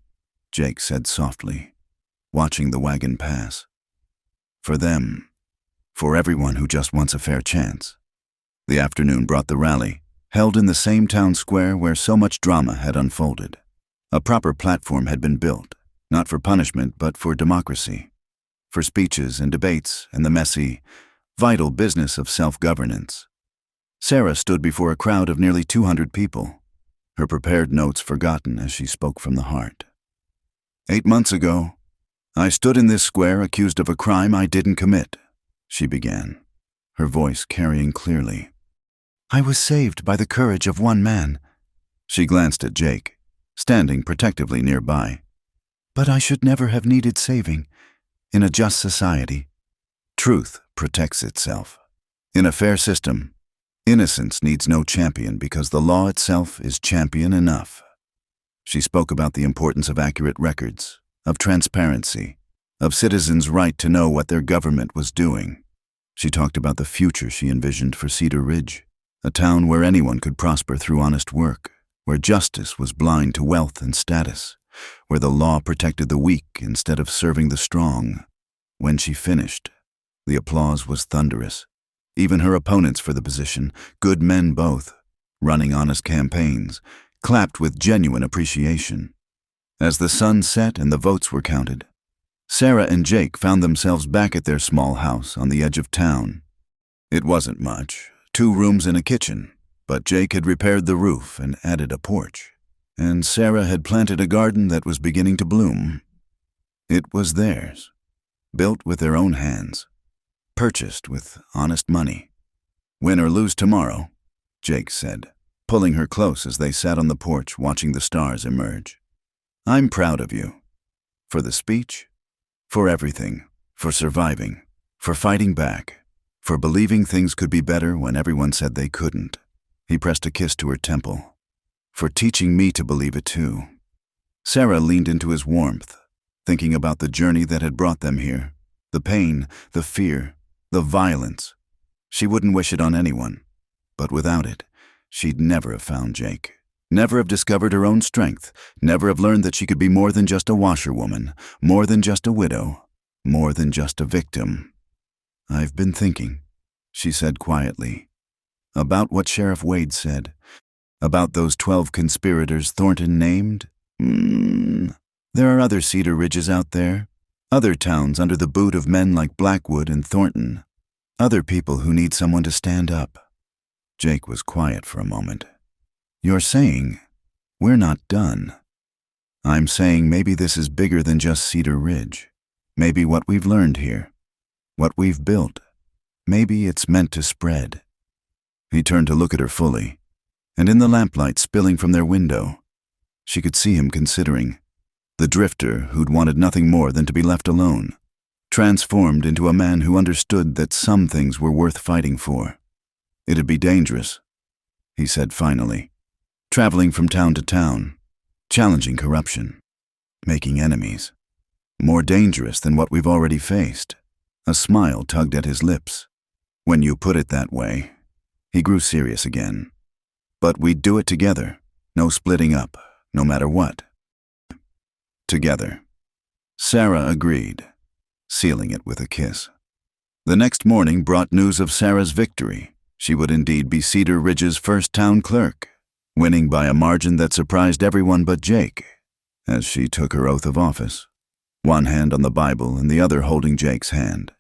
Jake said softly, watching the wagon pass. "For them. For everyone who just wants a fair chance." The afternoon brought the rally, held in the same town square where so much drama had unfolded. A proper platform had been built, not for punishment but for democracy, for speeches and debates and the messy, vital business of self-governance. Sarah stood before a crowd of nearly 200 people, her prepared notes forgotten as she spoke from the heart. 8 months ago, I stood in this square accused of a crime I didn't commit, she began, her voice carrying clearly. I was saved by the courage of one man. She glanced at Jake, standing protectively nearby. But I should never have needed saving. In a just society, truth protects itself. In a fair system, innocence needs no champion because the law itself is champion enough. She spoke about the importance of accurate records, of transparency, of citizens' right to know what their government was doing. She talked about the future she envisioned for Cedar Ridge, a town where anyone could prosper through honest work, where justice was blind to wealth and status, where the law protected the weak instead of serving the strong. When she finished, the applause was thunderous. Even her opponents for the position, good men both, running honest campaigns, clapped with genuine appreciation. As the sun set and the votes were counted, Sarah and Jake found themselves back at their small house on the edge of town. It wasn't much, 2 rooms and a kitchen, but Jake had repaired the roof and added a porch, and Sarah had planted a garden that was beginning to bloom. It was theirs, built with their own hands, purchased with honest money. Win or lose tomorrow, Jake said, pulling her close as they sat on the porch watching the stars emerge. I'm proud of you. For the speech, for everything, for surviving, for fighting back, for believing things could be better when everyone said they couldn't. He pressed a kiss to her temple. For teaching me to believe it too. Sarah leaned into his warmth, thinking about the journey that had brought them here, the pain, the fear, the violence. She wouldn't wish it on anyone, but without it, she'd never have found Jake, never have discovered her own strength, never have learned that she could be more than just a washerwoman, more than just a widow, more than just a victim. I've been thinking, she said quietly, about what Sheriff Wade said, about those 12 conspirators Thornton named. There are other Cedar Ridges out there, other towns under the boot of men like Blackwood and Thornton, other people who need someone to stand up. Jake was quiet for a moment. You're saying we're not done. I'm saying maybe this is bigger than just Cedar Ridge. Maybe what we've learned here, what we've built, maybe it's meant to spread. He turned to look at her fully, and in the lamplight spilling from their window, she could see him considering, the drifter who'd wanted nothing more than to be left alone, transformed into a man who understood that some things were worth fighting for. It'd be dangerous, he said finally, traveling from town to town, challenging corruption, making enemies, more dangerous than what we've already faced. A smile tugged at his lips. When you put it that way, he grew serious again. But we'd do it together, no splitting up, no matter what. Together. Sarah agreed, sealing it with a kiss. The next morning brought news of Sarah's victory. She would indeed be Cedar Ridge's first town clerk, winning by a margin that surprised everyone but Jake, as she took her oath of office, one hand on the Bible and the other holding Jake's hand.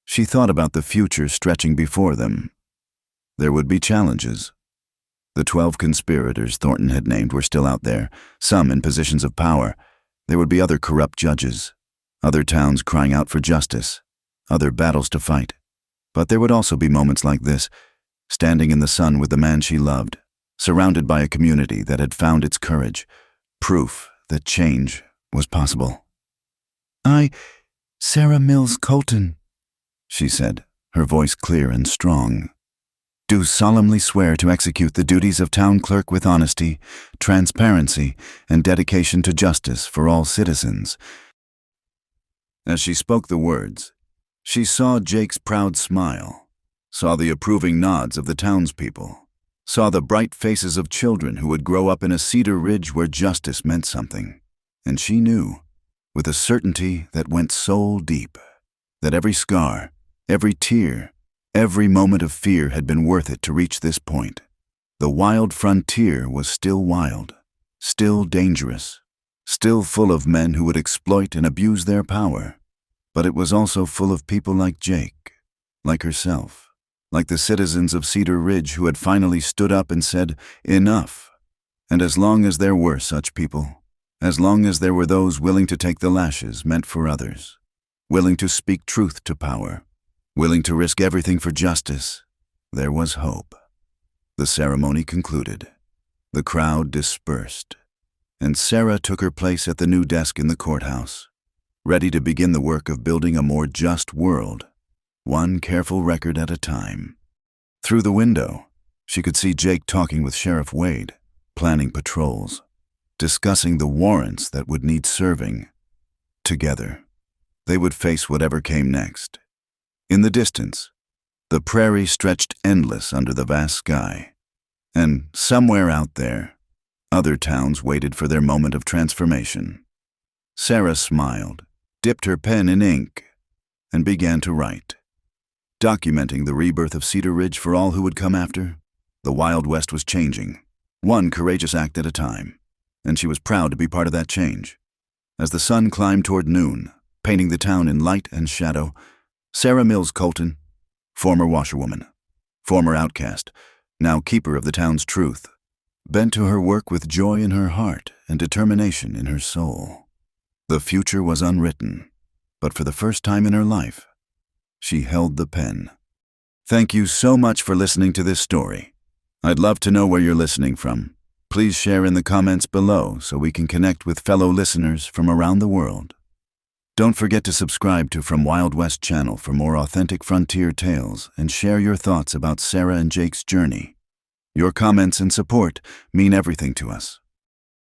She thought about the future stretching before them. There would be challenges. The 12 conspirators Thornton had named were still out there, some in positions of power. There would be other corrupt judges, other towns crying out for justice, other battles to fight. But there would also be moments like this, standing in the sun with the man she loved, surrounded by a community that had found its courage, proof that change was possible. Sarah Mills Colton, she said, her voice clear and strong, do solemnly swear to execute the duties of town clerk with honesty, transparency, and dedication to justice for all citizens. As she spoke the words, she saw Jake's proud smile, saw the approving nods of the townspeople, saw the bright faces of children who would grow up in a Cedar Ridge where justice meant something. And she knew, with a certainty that went soul deep, that every scar, every tear, every moment of fear had been worth it to reach this point. The wild frontier was still wild, still dangerous, still full of men who would exploit and abuse their power. But it was also full of people like Jake, like herself, like the citizens of Cedar Ridge who had finally stood up and said, "Enough." And as long as there were such people, as long as there were those willing to take the lashes meant for others, willing to speak truth to power, willing to risk everything for justice, there was hope. The ceremony concluded. The crowd dispersed, and Sarah took her place at the new desk in the courthouse, ready to begin the work of building a more just world, one careful record at a time. Through the window, she could see Jake talking with Sheriff Wade, planning patrols, discussing the warrants that would need serving. Together, they would face whatever came next. In the distance, the prairie stretched endless under the vast sky, and somewhere out there, other towns waited for their moment of transformation. Sarah smiled, dipped her pen in ink, and began to write, documenting the rebirth of Cedar Ridge for all who would come after. The Wild West was changing, one courageous act at a time, and she was proud to be part of that change. As the sun climbed toward noon, painting the town in light and shadow, Sarah Mills Colton, former washerwoman, former outcast, now keeper of the town's truth, bent to her work with joy in her heart and determination in her soul. The future was unwritten, but for the first time in her life, she held the pen. Thank you so much for listening to this story. I'd love to know where you're listening from. Please share in the comments below so we can connect with fellow listeners from around the world. Don't forget to subscribe to From Wild West channel for more authentic frontier tales and share your thoughts about Sarah and Jake's journey. Your comments and support mean everything to us.